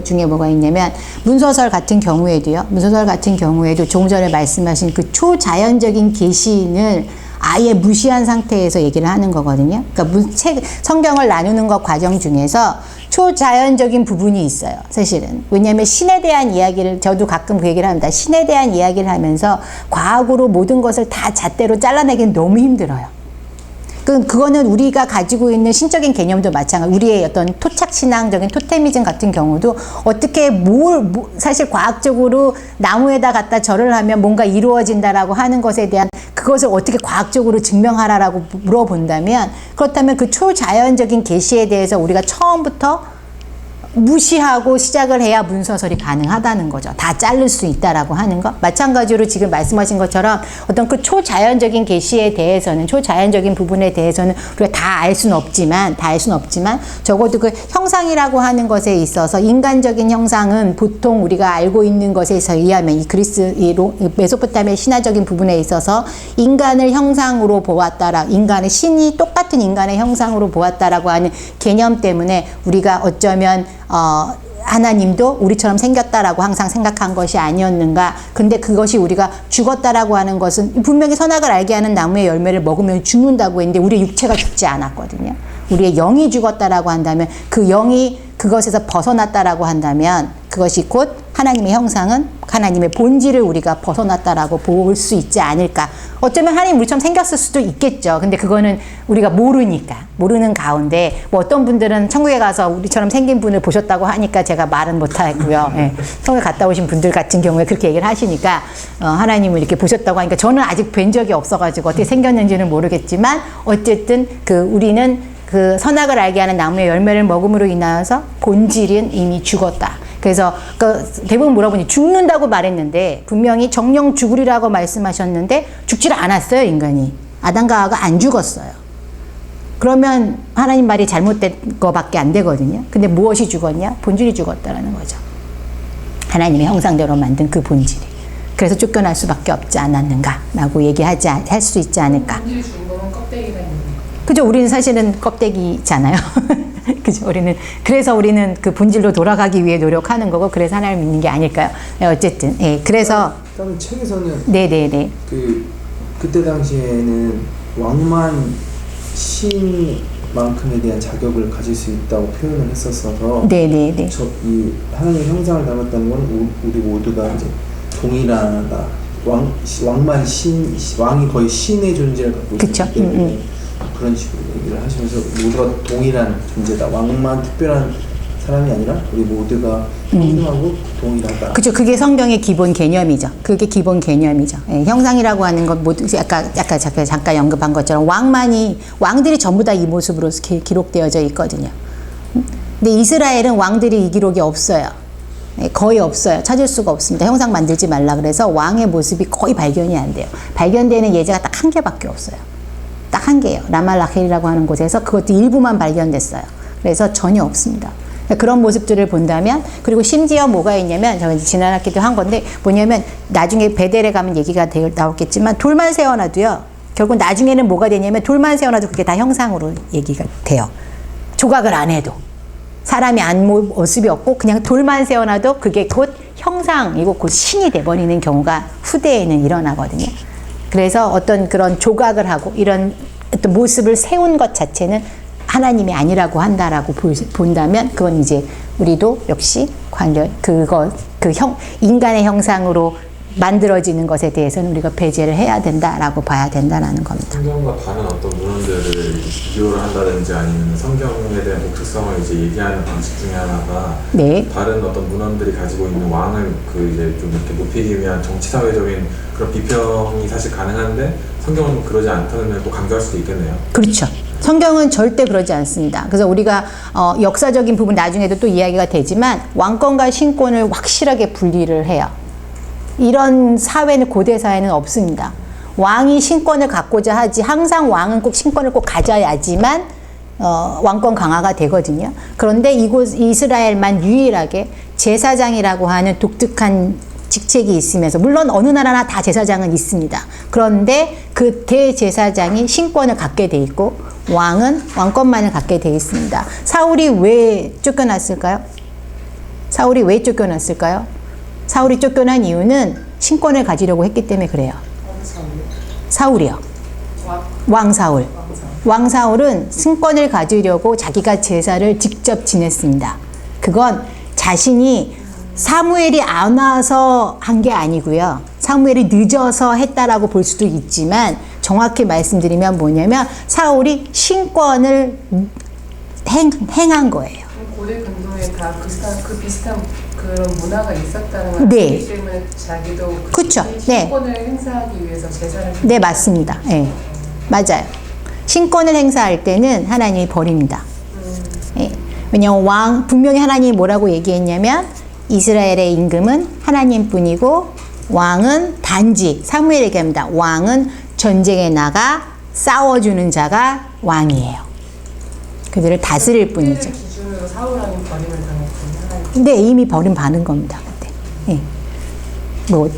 중에 뭐가 있냐면 문서설 같은 경우에도 조금 전에 말씀하신 그 초자연적인 계시인을 아예 무시한 상태에서 얘기를 하는 거거든요. 그러니까 성경을 나누는 것 과정 중에서 초자연적인 부분이 있어요. 사실은. 왜냐하면 신에 대한 이야기를 저도 가끔 그 얘기를 합니다. 신에 대한 이야기를 하면서 과학으로 모든 것을 다 잣대로 잘라내기는 너무 힘들어요. 그거는 우리가 가지고 있는 신적인 개념도 마찬가지. 우리의 어떤 토착신앙적인 토테미즘 같은 경우도 어떻게 사실 과학적으로 나무에다 갖다 절을 하면 뭔가 이루어진다라고 하는 것에 대한 그것을 어떻게 과학적으로 증명하라라고 물어본다면 그렇다면 그 초자연적인 계시에 대해서 우리가 처음부터 무시하고 시작을 해야 문서설이 가능하다는 거죠. 다 자를 수 있다라고 하는 거. 마찬가지로 지금 말씀하신 것처럼 어떤 그 초자연적인 계시에 대해서는 초자연적인 부분에 대해서는 우리가 다 알 수는 없지만 적어도 그 형상이라고 하는 것에 있어서 인간적인 형상은 보통 우리가 알고 있는 것에 의하면 이 메소포타미아 신화적인 부분에 있어서 인간을 형상으로 보았다라 인간의 신이 똑같은 인간의 형상으로 보았다라고 하는 개념 때문에 우리가 어쩌면 하나님도 우리처럼 생겼다라고 항상 생각한 것이 아니었는가. 근데 그것이 우리가 죽었다라고 하는 것은 분명히 선악을 알게 하는 나무의 열매를 먹으면 죽는다고 했는데 우리의 육체가 죽지 않았거든요. 우리의 영이 죽었다라고 한다면 그 영이 그것에서 벗어났다라고 한다면 그것이 곧 하나님의 형상은 하나님의 본질을 우리가 벗어났다라고 볼 수 있지 않을까. 어쩌면 하나님 우리처럼 생겼을 수도 있겠죠. 근데 그거는 우리가 모르는 가운데 뭐 어떤 분들은 천국에 가서 우리처럼 생긴 분을 보셨다고 하니까 제가 말은 못하고요. 예. 천국에 갔다 오신 분들 같은 경우에 그렇게 얘기를 하시니까 하나님을 이렇게 보셨다고 하니까 저는 아직 뵌 적이 없어가지고 어떻게 생겼는지는 모르겠지만 어쨌든 우리는 그 선악을 알게 하는 나무의 열매를 먹음으로 인하여서 본질은 이미 죽었다. 그래서 대부분 물어보니 죽는다고 말했는데 분명히 정령 죽으리라고 말씀하셨는데 죽지를 않았어요, 인간이. 아담과 하와가 안 죽었어요. 그러면 하나님 말이 잘못된 거밖에 안 되거든요. 근데 무엇이 죽었냐? 본질이 죽었다라는 거죠. 하나님의 형상대로 만든 그 본질이. 그래서 쫓겨날 수밖에 없지 않았는가라고 할 수 있지 않을까. 본질이 죽은 거는 껍데기가 있는 거예요. 그죠? 우리는 사실은 껍데기잖아요. 그죠? 그래서 우리는 그 본질로 돌아가기 위해 노력하는 거고, 그래서 하나님을 믿는 게 아닐까요? 네, 어쨌든, 예, 그래서. 다른 책에서는. 네네네. 그때 당시에는 왕만 신만큼에 대한 자격을 가질 수 있다고 표현을 했었어서. 네네네. 이 하나님의 형상을 닮았다는 건 우리 모두가 이제 동일하다. 왕만 왕이 거의 신의 존재를 갖고 있기 때문에. 그런 식으로 얘기를 하시면서 모두가 동일한 존재다. 왕만 특별한 사람이 아니라 우리 모두가 평등하고 동일하다. 그렇죠. 그게 성경의 기본 개념이죠. 그게 기본 개념이죠. 예, 형상이라고 하는 건 모두 아까 잠깐 언급한 것처럼 왕들이 전부 다 이 모습으로 기록되어져 있거든요. 근데 이스라엘은 왕들이 이 기록이 없어요. 거의 없어요. 찾을 수가 없습니다. 형상 만들지 말라 그래서 왕의 모습이 거의 발견이 안 돼요. 발견되는 예제가 딱 한 개밖에 없어요. 딱 한 개예요. 라말라헬이라고 하는 곳에서 그것도 일부만 발견됐어요. 그래서 전혀 없습니다. 그런 모습들을 본다면, 그리고 심지어 뭐가 있냐면, 제가 지난 학기도 한 건데, 뭐냐면, 나중에 베델에 가면 얘기가 나오겠지만, 돌만 세워놔도요, 결국 나중에는 뭐가 되냐면, 돌만 세워놔도 그게 다 형상으로 얘기가 돼요. 조각을 안 해도. 사람이 모습이 없고, 그냥 돌만 세워놔도 그게 곧 형상이고 곧 신이 돼버리는 경우가 후대에는 일어나거든요. 그래서 어떤 그런 조각을 하고 이런 어떤 모습을 세운 것 자체는 하나님이 아니라고 한다라고 본다면 그건 이제 우리도 역시 인간의 형상으로 만들어지는 것에 대해서는 우리가 배제를 해야 된다라고 봐야 된다라는 겁니다. 성경과 다른 어떤 문헌들을 비교를 한다든지 아니면 성경에 대한 독특성을 이제 얘기하는 방식 중에 하나가 네. 다른 어떤 문헌들이 가지고 있는 왕을 이제 좀 이렇게 높이기 위한 정치 사회적인 그런 비평이 사실 가능한데 성경은 그러지 않다는 걸 또 강조할 수도 있겠네요. 그렇죠. 성경은 절대 그러지 않습니다. 그래서 우리가 역사적인 부분 나중에도 또 이야기가 되지만 왕권과 신권을 확실하게 분리를 해요. 이런 사회는 고대 사회는 없습니다. 왕이 신권을 갖고자 하지 항상 왕은 꼭 신권을 꼭 가져야지만 왕권 강화가 되거든요. 그런데 이스라엘만 유일하게 제사장이라고 하는 독특한 직책이 있으면서 물론 어느 나라나 다 제사장은 있습니다. 그런데 그 대제사장이 신권을 갖게 돼 있고 왕은 왕권만을 갖게 돼 있습니다. 사울이 왜 쫓겨났을까요? 사울이 쫓겨난 이유는 신권을 가지려고 했기 때문에 그래요. 사울이요. 왕사울. 왕사울은 신권을 가지려고 자기가 제사를 직접 지냈습니다. 그건 자신이 사무엘이 안 와서 한 게 아니고요. 사무엘이 늦어서 했다라고 볼 수도 있지만 정확히 말씀드리면 뭐냐면 사울이 신권을 행한 거예요. 고대 근동에 다 그 비슷한 그런 문화가 있었다는 네. 거기 때문에 자기도 그쵸. 네. 신권을 행사하기 위해서 제사를 네, 맞습니다. 네. 맞아요. 신권을 행사할 때는 하나님이 버립니다. 네. 왜냐하면 분명히 하나님이 뭐라고 얘기했냐면 이스라엘의 임금은 하나님뿐이고 왕은 단지 사무엘 얘기합니다. 왕은 전쟁에 나가 싸워주는 자가 왕이에요. 그들을 다스릴 뿐이죠. 기준으로 사울왕이 버림을 당했군요. 근데 이미 버림받은 겁니다. 그때. 예. 뭐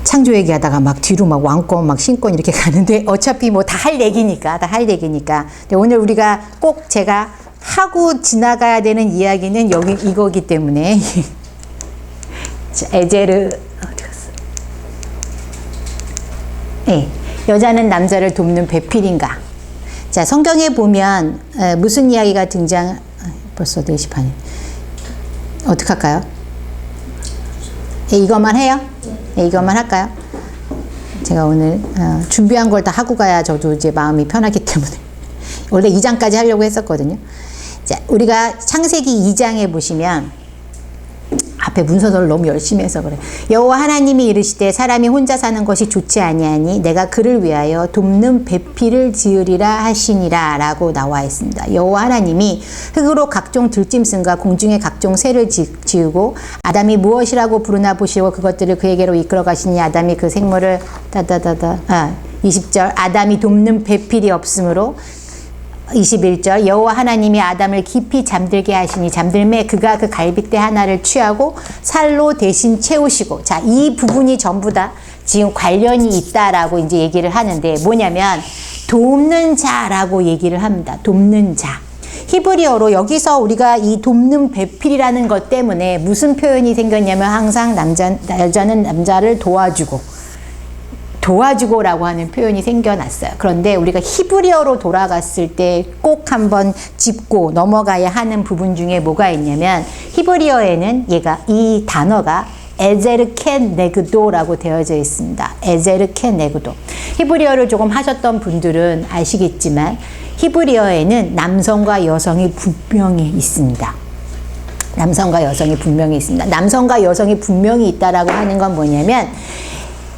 창조 얘기하다가 막 뒤로 막 왕권 막 신권 이렇게 가는데 어차피 뭐 다 할 얘기니까. 근데 오늘 우리가 꼭 제가 하고 지나가야 되는 이야기는 여기 이거기 때문에 에제르 어디 갔어? 네, 여자는 남자를 돕는 배필인가? 자, 성경에 보면 무슨 이야기가 벌써 4시 반이. 어떡할까요? 이것만 해요? 이것만 할까요? 제가 오늘 준비한 걸 다 하고 가야 저도 이제 마음이 편하기 때문에 원래 2장까지 하려고 했었거든요. 자, 우리가 창세기 2장에 보시면 앞에 문서를 너무 열심히 해서 그래. 여호와 하나님이 이르시되 사람이 혼자 사는 것이 좋지 아니하니 내가 그를 위하여 돕는 배필을 지으리라 하시니라 라고 나와 있습니다. 여호와 하나님이 흙으로 각종 들짐승과 공중의 각종 새를 지으고 아담이 무엇이라고 부르나 보시고 그것들을 그에게로 이끌어 가시니 아담이 그 생물을 20절 아담이 돕는 배필이 없으므로 21절 여호와 하나님이 아담을 깊이 잠들게 하시니 잠들매 그가 그 갈빗대 하나를 취하고 살로 대신 채우시고 자, 이 부분이 전부 다 지금 관련이 있다라고 이제 얘기를 하는데 뭐냐면 돕는 자라고 얘기를 합니다. 돕는 자. 히브리어로 여기서 우리가 이 돕는 배필이라는 것 때문에 무슨 표현이 생겼냐면 항상 여자는 남자를 도와주고라고 하는 표현이 생겨났어요. 그런데 우리가 히브리어로 돌아갔을 때 꼭 한번 짚고 넘어가야 하는 부분 중에 뭐가 있냐면 히브리어에는 이 단어가 에제르켄 네그도라고 되어져 있습니다. 에제르켄 네그도. 히브리어를 조금 하셨던 분들은 아시겠지만 히브리어에는 남성과 여성이 분명히 있습니다. 남성과 여성이 분명히 있다라고 하는 건 뭐냐면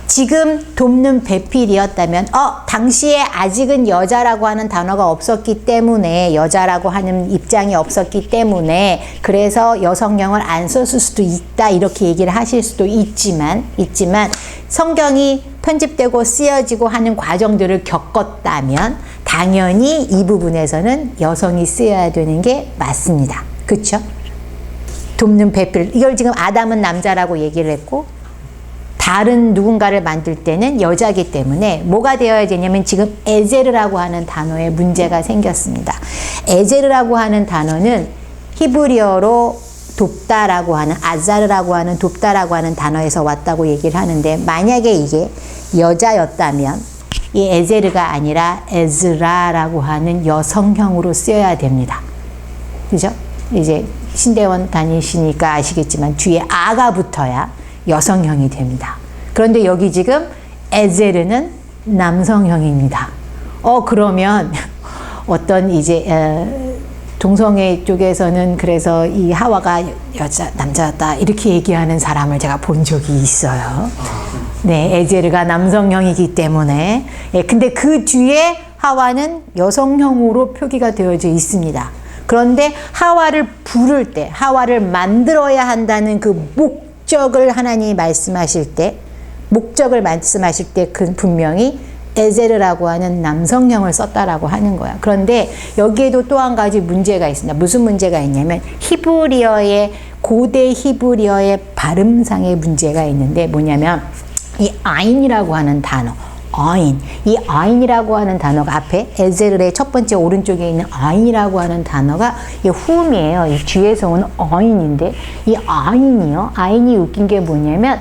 지금 돕는 배필이었다면 당시에 아직은 여자라고 하는 단어가 없었기 때문에 여자라고 하는 입장이 없었기 때문에 그래서 여성형을 안 썼을 수도 있다 이렇게 얘기를 하실 수도 있지만 성경이 편집되고 쓰여지고 하는 과정들을 겪었다면 당연히 이 부분에서는 여성이 쓰여야 되는 게 맞습니다. 그렇죠? 돕는 배필 이걸 지금 아담은 남자라고 얘기를 했고 다른 누군가를 만들 때는 여자기 때문에 뭐가 되어야 되냐면 지금 에제르라고 하는 단어에 문제가 생겼습니다. 에제르라고 하는 단어는 히브리어로 돕다라고 하는 아자르라고 하는 돕다라고 하는 단어에서 왔다고 얘기를 하는데 만약에 이게 여자였다면 이 에제르가 아니라 에즈라라고 하는 여성형으로 쓰여야 됩니다. 그죠? 이제 신대원 다니시니까 아시겠지만 뒤에 아가 붙어야 여성형이 됩니다. 그런데 여기 지금 에제르는 남성형입니다. 그러면 어떤 이제 동성애 쪽에서는 그래서 이 하와가 남자였다 이렇게 얘기하는 사람을 제가 본 적이 있어요. 네, 에제르가 남성형이기 때문에. 근데 그 뒤에 하와는 여성형으로 표기가 되어져 있습니다. 그런데 하와를 부를 때, 하와를 만들어야 한다는 그 목적을 하나님이 말씀하실 때, 그 분명히 에제르라고 하는 남성형을 썼다라고 하는 거야. 그런데 여기에도 또 한 가지 문제가 있습니다. 무슨 문제가 있냐면 고대 히브리어의 발음상의 문제가 있는데 뭐냐면 이 아인이라고 하는 단어, 이 아인이라고 하는 단어가 앞에 에제르의 첫 번째 오른쪽에 있는 아인이라고 하는 단어가 이 훔이에요. 이 뒤에서 오는 아인인데 이 아인이 웃긴 게 뭐냐면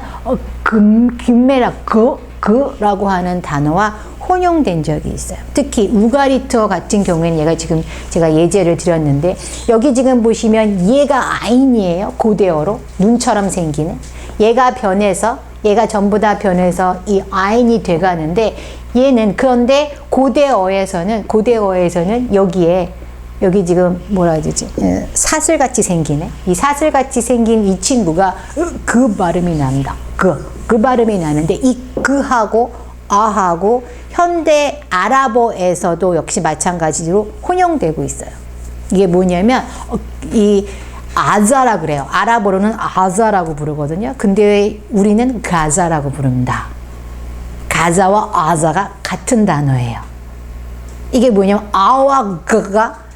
그라고 하는 단어와 혼용된 적이 있어요. 특히 우가리트어 같은 경우에는 얘가 지금 제가 예제를 드렸는데 여기 지금 보시면 얘가 아인이에요. 고대어로 눈처럼 생기는 얘가 전부 다 변해서 이 아인이 돼가는데 얘는 그런데 고대어에서는 여기 지금 뭐라 해야 되지? 사슬같이 생기네. 이 사슬같이 생긴 이 친구가 그 발음이 난다. 그 발음이 나는데 이 그하고 아하고 현대 아랍어에서도 역시 마찬가지로 혼용되고 있어요. 이게 뭐냐면 이 아자라 그래요. 아랍어로는 아자라고 부르거든요. 근데 우리는 가자라고 부릅니다. 가자와 아자가 같은 단어예요. 이게 뭐냐면 아와 그가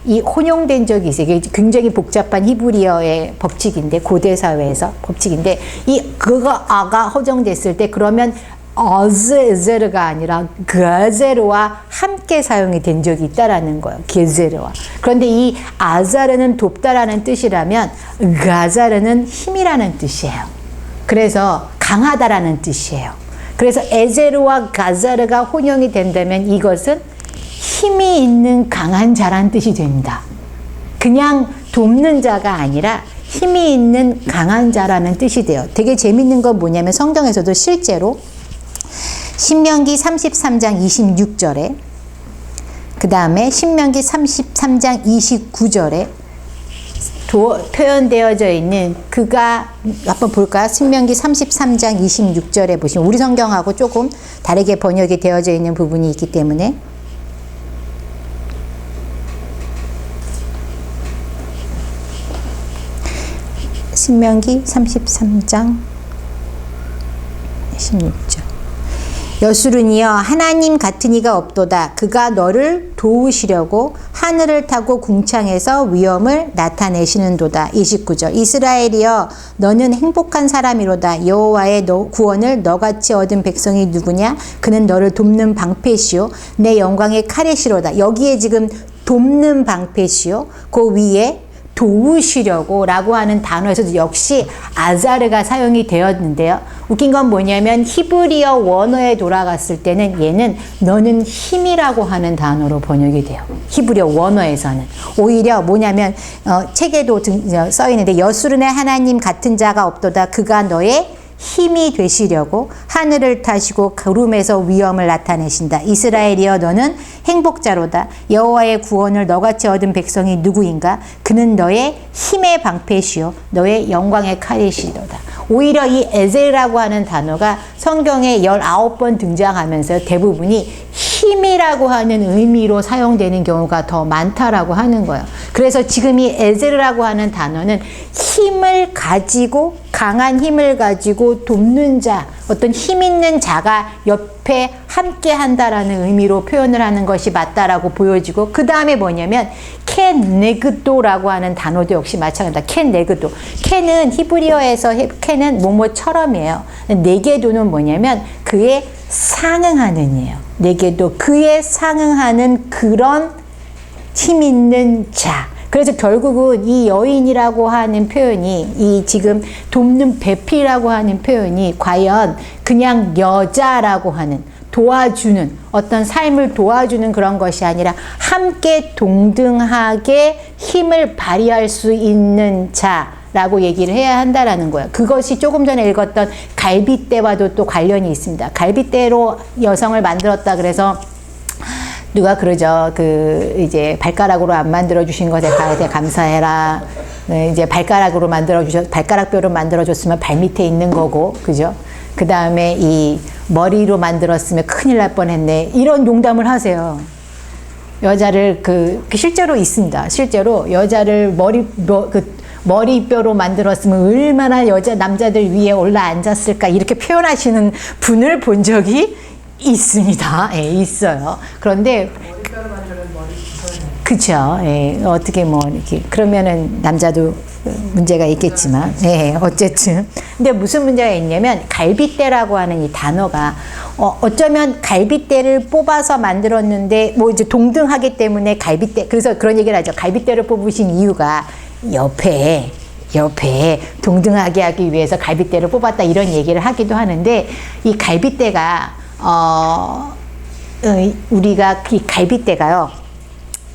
이 혼용된 적이 있어요. 이게 굉장히 복잡한 히브리어의 법칙인데 고대 사회에서 법칙인데 이 그가 아가 허정됐을 때 그러면 아제르가 아니라 가제르와 함께 사용이 된 적이 있다라는 거예요. 게제르와. 그런데 이 아자르는 돕다라는 뜻이라면 가자르는 힘이라는 뜻이에요. 그래서 강하다라는 뜻이에요. 그래서 에제르와 가자르가 혼용이 된다면 이것은 힘이 있는 강한 자란 뜻이 됩니다. 그냥 돕는 자가 아니라 힘이 있는 강한 자라는 뜻이 돼요. 되게 재밌는 건 뭐냐면 성경에서도 실제로 신명기 33장 26절에 그 다음에 신명기 33장 29절에 표현되어져 있는 그가 한번 볼까요? 신명기 33장 26절에 보시면 우리 성경하고 조금 다르게 번역이 되어져 있는 부분이 있기 때문에 신명기 33장 16절 여수르니여 하나님 같은 이가 없도다. 그가 너를 도우시려고 하늘을 타고 궁창에서 위엄을 나타내시는도다. 29절 이스라엘이여 너는 행복한 사람이로다. 여호와의 구원을 너같이 얻은 백성이 누구냐? 그는 너를 돕는 방패시요 내 영광의 칼이시로다. 여기에 지금 돕는 방패시요 그 위에 도우시려고 라고 하는 단어에서도 역시 아자르가 사용이 되었는데요. 웃긴 건 뭐냐면 히브리어 원어에 돌아갔을 때는 얘는 너는 힘이라고 하는 단어로 번역이 돼요. 히브리어 원어에서는. 오히려 뭐냐면 책에도 써 있는데 여수르네 하나님 같은 자가 없도다. 그가 너의 힘이 되시려고 하늘을 타시고 구름에서 위엄을 나타내신다. 이스라엘이여 너는 행복자로다. 여호와의 구원을 너같이 얻은 백성이 누구인가? 그는 너의 힘의 방패시요 너의 영광의 칼이시로다. 오히려 이 에제르라고 하는 단어가 성경에 19번 등장하면서 대부분이 힘이라고 하는 의미로 사용되는 경우가 더 많다라고 하는 거예요. 그래서 지금 이 에제르라고 하는 단어는 힘을 가지고 강한 힘을 가지고 돕는 자, 어떤 힘 있는 자가 옆에 함께 한다라는 의미로 표현을 하는 것이 맞다라고 보여지고 그 다음에 뭐냐면 켄네그도라고 하는 단어도 역시 마찬가지입니다. 켄네그도. 켄은 히브리어에서 켄은 뭐뭐처럼이에요. 네게도는 뭐냐면 그에 상응하는 이에요. 네게도 그에 상응하는 그런 힘 있는 자, 그래서 결국은 이 여인이라고 하는 표현이, 이 지금 돕는 배필이라고 하는 표현이 과연 그냥 여자라고 하는, 도와주는, 어떤 삶을 도와주는 그런 것이 아니라 함께 동등하게 힘을 발휘할 수 있는 자라고 얘기를 해야 한다라는 거예요. 그것이 조금 전에 읽었던 갈빗대와도 또 관련이 있습니다. 갈빗대로 여성을 만들었다 그래서 누가 그러죠. 이제 발가락으로 안 만들어주신 것에 감사해라. 네, 이제 발가락으로 발가락뼈로 만들어줬으면 발 밑에 있는 거고, 그죠? 그 다음에 이 머리로 만들었으면 큰일 날 뻔했네. 이런 농담을 하세요. 여자를 실제로 있습니다. 실제로 여자를 머리뼈로 만들었으면 얼마나 남자들 위에 올라 앉았을까 이렇게 표현하시는 분을 본 적이 있습니다. 예, 있어요. 그런데 머리뼈로 만드는 머리 기선이. 그쵸. 예, 어떻게 이렇게 그러면은 남자도 문제가 있겠지만, 예, 어쨌든. 근데 무슨 문제가 있냐면 갈빗대라고 하는 이 단어가 어쩌면 갈빗대를 뽑아서 만들었는데 이제 동등하기 때문에 갈빗대, 그래서 그런 얘기를 하죠. 갈빗대를 뽑으신 이유가 옆에 동등하게 하기 위해서 갈빗대를 뽑았다 이런 얘기를 하기도 하는데, 이 갈빗대가 우리가 이 갈빗대가요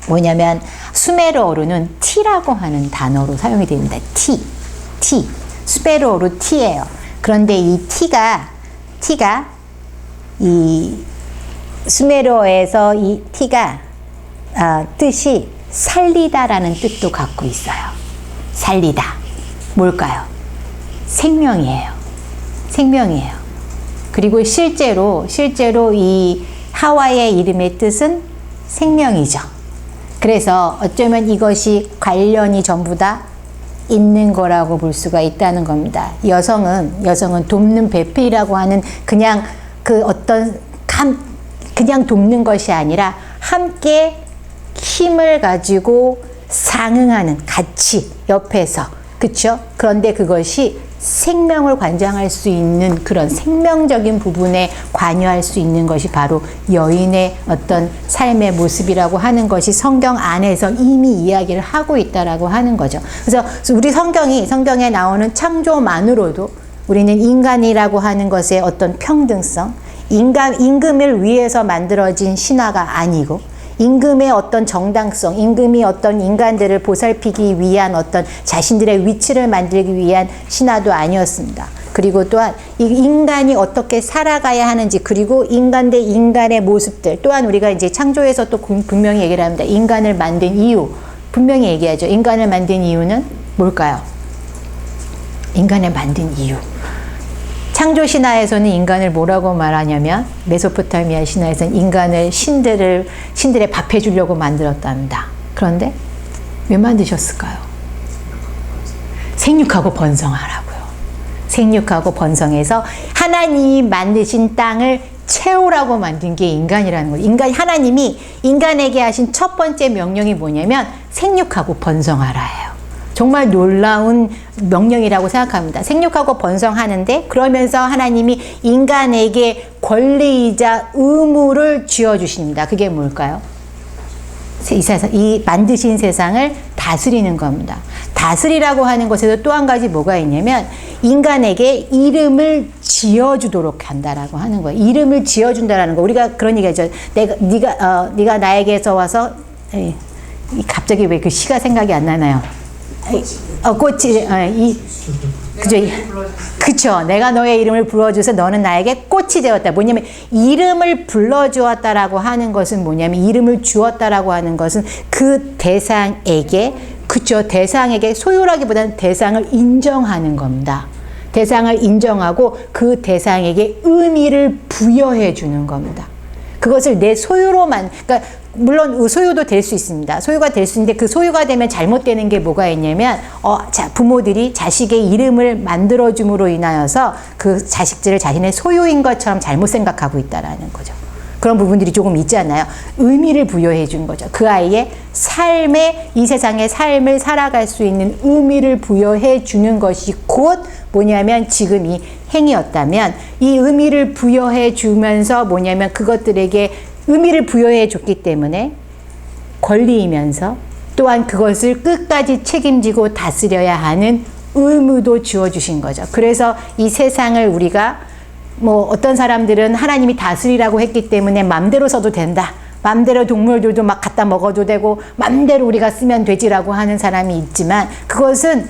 뭐냐면 수메르어로는 T라고 하는 단어로 사용이 됩니다. T. 수메르어로 T예요. 그런데 이 T가 이 수메르어에서 이 T가 뜻이 살리다라는 뜻도 갖고 있어요. 살리다. 뭘까요? 생명이에요. 그리고 실제로 이 하와의 이름의 뜻은 생명이죠. 그래서 어쩌면 이것이 관련이 전부 다 있는 거라고 볼 수가 있다는 겁니다. 여성은 돕는 배필이라고 하는 그냥 그냥 돕는 것이 아니라 함께 힘을 가지고 상응하는, 같이 옆에서, 그쵸? 그런데 그것이 생명을 관장할 수 있는 그런 생명적인 부분에 관여할 수 있는 것이 바로 여인의 어떤 삶의 모습이라고 하는 것이 성경 안에서 이미 이야기를 하고 있다라고 하는 거죠. 그래서 우리 성경에 나오는 창조만으로도 우리는 인간이라고 하는 것의 어떤 평등성, 임금을 위해서 만들어진 신화가 아니고, 임금의 어떤 정당성, 임금이 어떤 인간들을 보살피기 위한 어떤 자신들의 위치를 만들기 위한 신화도 아니었습니다. 그리고 또한 이 인간이 어떻게 살아가야 하는지, 그리고 인간 대 인간의 모습들, 또한 우리가 이제 창조에서 또 분명히 얘기를 합니다. 인간을 만든 이유, 분명히 얘기하죠. 인간을 만든 이유는 뭘까요? 인간을 만든 이유. 창조 신화에서는 인간을 뭐라고 말하냐면, 메소포타미아 신화에서는 인간을 신들의 밥해 주려고 만들었답니다. 그런데 왜 만드셨을까요? 생육하고 번성하라고요. 생육하고 번성해서 하나님이 만드신 땅을 채우라고 만든 게 인간이라는 거예요. 하나님이 인간에게 하신 첫 번째 명령이 뭐냐면 생육하고 번성하라예요. 정말 놀라운 명령이라고 생각합니다. 생육하고 번성하는데, 그러면서 하나님이 인간에게 권리이자 의무를 쥐어주십니다. 그게 뭘까요? 이 만드신 세상을 다스리는 겁니다. 다스리라고 하는 것에도 또 한 가지 뭐가 있냐면, 인간에게 이름을 지어주도록 한다라고 하는 거예요. 이름을 지어준다라는 거. 우리가 그런 얘기하죠. 네가 나에게서 와서, 갑자기 왜 그 시가 생각이 안 나나요? 그쵸. 내가 너의 이름을 불러줘서 너는 나에게 꽃이 되었다. 뭐냐면, 이름을 불러주었다라고 하는 것은 뭐냐면, 이름을 주었다라고 하는 것은 그 대상에게, 그쵸. 대상에게, 소유라기보다는 대상을 인정하는 겁니다. 대상을 인정하고 그 대상에게 의미를 부여해 주는 겁니다. 그것을 내 소유로만, 그러니까 물론 소유도 될 수 있습니다. 소유가 될 수 있는데, 그 소유가 되면 잘못되는 게 뭐가 있냐면, 부모들이 자식의 이름을 만들어줌으로 인하여서 그 자식들을 자신의 소유인 것처럼 잘못 생각하고 있다라는 거죠. 그런 부분들이 조금 있잖아요. 의미를 부여해 준 거죠. 그 아이의 이 세상의 삶을 살아갈 수 있는 의미를 부여해 주는 것이 곧 뭐냐면, 지금 이 행위였다면, 이 의미를 부여해 주면서 뭐냐면, 그것들에게 의미를 부여해 줬기 때문에 권리이면서 또한 그것을 끝까지 책임지고 다스려야 하는 의무도 주어주신 거죠. 그래서 이 세상을 우리가 뭐 어떤 사람들은 하나님이 다스리라고 했기 때문에 맘대로 써도 된다. 맘대로 동물들도 막 갖다 먹어도 되고 맘대로 우리가 쓰면 되지라고 하는 사람이 있지만 그것은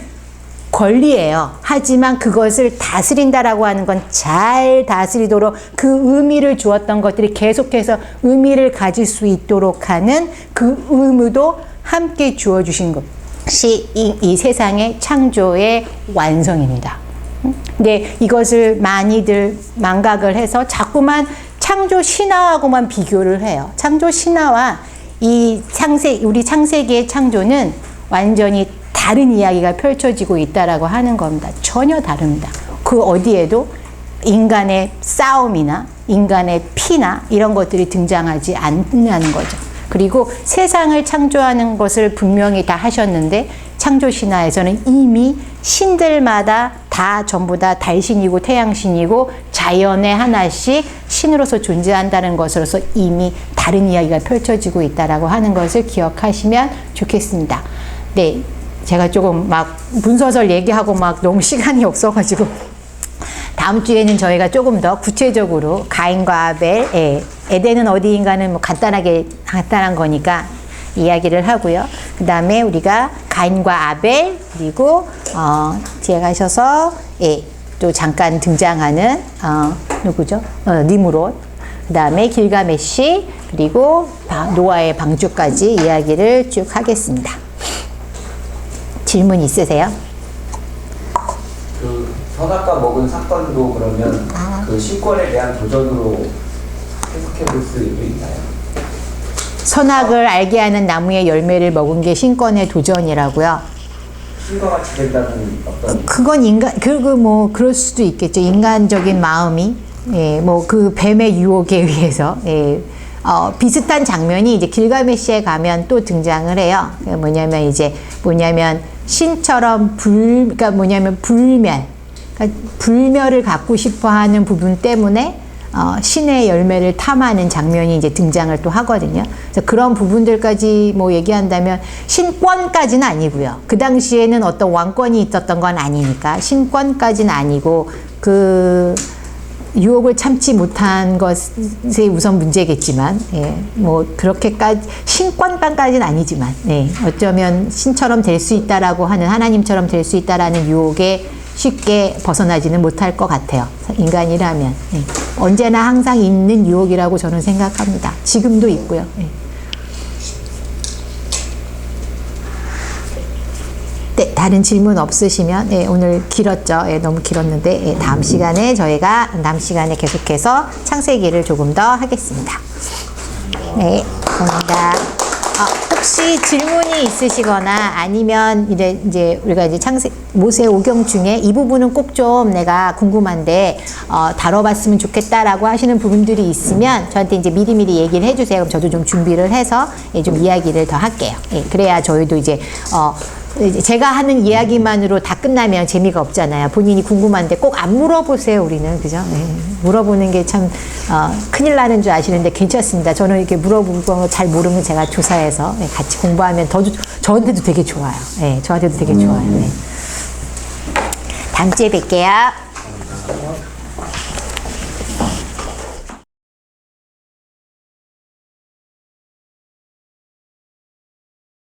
권리예요. 하지만 그것을 다스린다라고 하는 건 잘 다스리도록 그 의미를 주었던 것들이 계속해서 의미를 가질 수 있도록 하는 그 의무도 함께 주어주신 것이 이 세상의 창조의 완성입니다. 근데 이것을 많이들 망각을 해서 자꾸만 창조 신화하고만 비교를 해요. 창조 신화와 이 우리 창세기의 창조는 완전히 다른 이야기가 펼쳐지고 있다라고 하는 겁니다. 전혀 다릅니다. 그 어디에도 인간의 싸움이나 인간의 피나 이런 것들이 등장하지 않는 거죠. 그리고 세상을 창조하는 것을 분명히 다 하셨는데 창조 신화에서는 이미 신들마다 다 전부 다 달신이고 태양신이고 자연의 하나씩 신으로서 존재한다는 것으로서 이미 다른 이야기가 펼쳐지고 있다라고 하는 것을 기억하시면 좋겠습니다. 네, 제가 조금 막 문서설 얘기하고 막 너무 시간이 없어가지고 다음 주에는 저희가 조금 더 구체적으로 가인과 아벨, 에덴은 어디인가는 뭐 간단한 거니까 이야기를 하고요. 그 다음에 우리가 가인과 아벨 그리고 뒤에 가셔서 또 잠깐 등장하는 누구죠? 니므롯. 그 다음에 길가메시 그리고 노아의 방주까지 이야기를 쭉 하겠습니다. 질문 있으세요? 그 선악과 먹은 사건도 그러면 그 신권에 대한 도전으로 해석해 볼 수 있나요? 선악을 알게 하는 나무의 열매를 먹은 게 신권의 도전이라고요. 신과 같이 된다는 어떤 그건 뭐 그럴 수도 있겠죠. 인간적인 마음이 뭐 그 뱀의 유혹에 의해서 비슷한 장면이 이제 길가메시에 가면 또 등장을 해요. 뭐냐면 신처럼 그러니까 불멸을 갖고 싶어하는 부분 때문에 신의 열매를 탐하는 장면이 이제 등장을 또 하거든요. 그래서 그런 부분들까지 뭐 얘기한다면 신권까지는 아니고요. 그 당시에는 어떤 왕권이 있었던 건 아니니까 신권까지는 아니고 그 유혹을 참지 못한 것이 우선 문제겠지만, 뭐 그렇게까지 신권까지는 아니지만, 어쩌면 신처럼 될 수 있다라고 하는 하나님처럼 될 수 있다라는 유혹에 쉽게 벗어나지는 못할 것 같아요. 인간이라면 언제나 항상 있는 유혹이라고 저는 생각합니다. 지금도 있고요. 네, 다른 질문 없으시면 오늘 길었죠. 너무 길었는데 다음 시간에 계속해서 창세기를 조금 더 하겠습니다. 네, 감사합니다. 혹시 질문이 있으시거나 아니면 이제 우리가 이제 모세 오경 중에 이 부분은 꼭 좀 내가 궁금한데 다뤄봤으면 좋겠다라고 하시는 부분들이 있으면 저한테 이제 미리미리 얘기를 해주세요. 그럼 저도 좀 준비를 해서 좀 이야기를 더 할게요. 그래야 저희도 이제 제가 하는 이야기만으로 다 끝나면 재미가 없잖아요. 본인이 궁금한데 꼭 안 물어보세요, 우리는. 그죠? 물어보는 게 참, 큰일 나는 줄 아시는데 괜찮습니다. 저는 이렇게 물어보고 잘 모르면 제가 조사해서 같이 공부하면 저한테도 되게 좋아요. 저한테도 되게 좋아요. 다음 주에 뵐게요.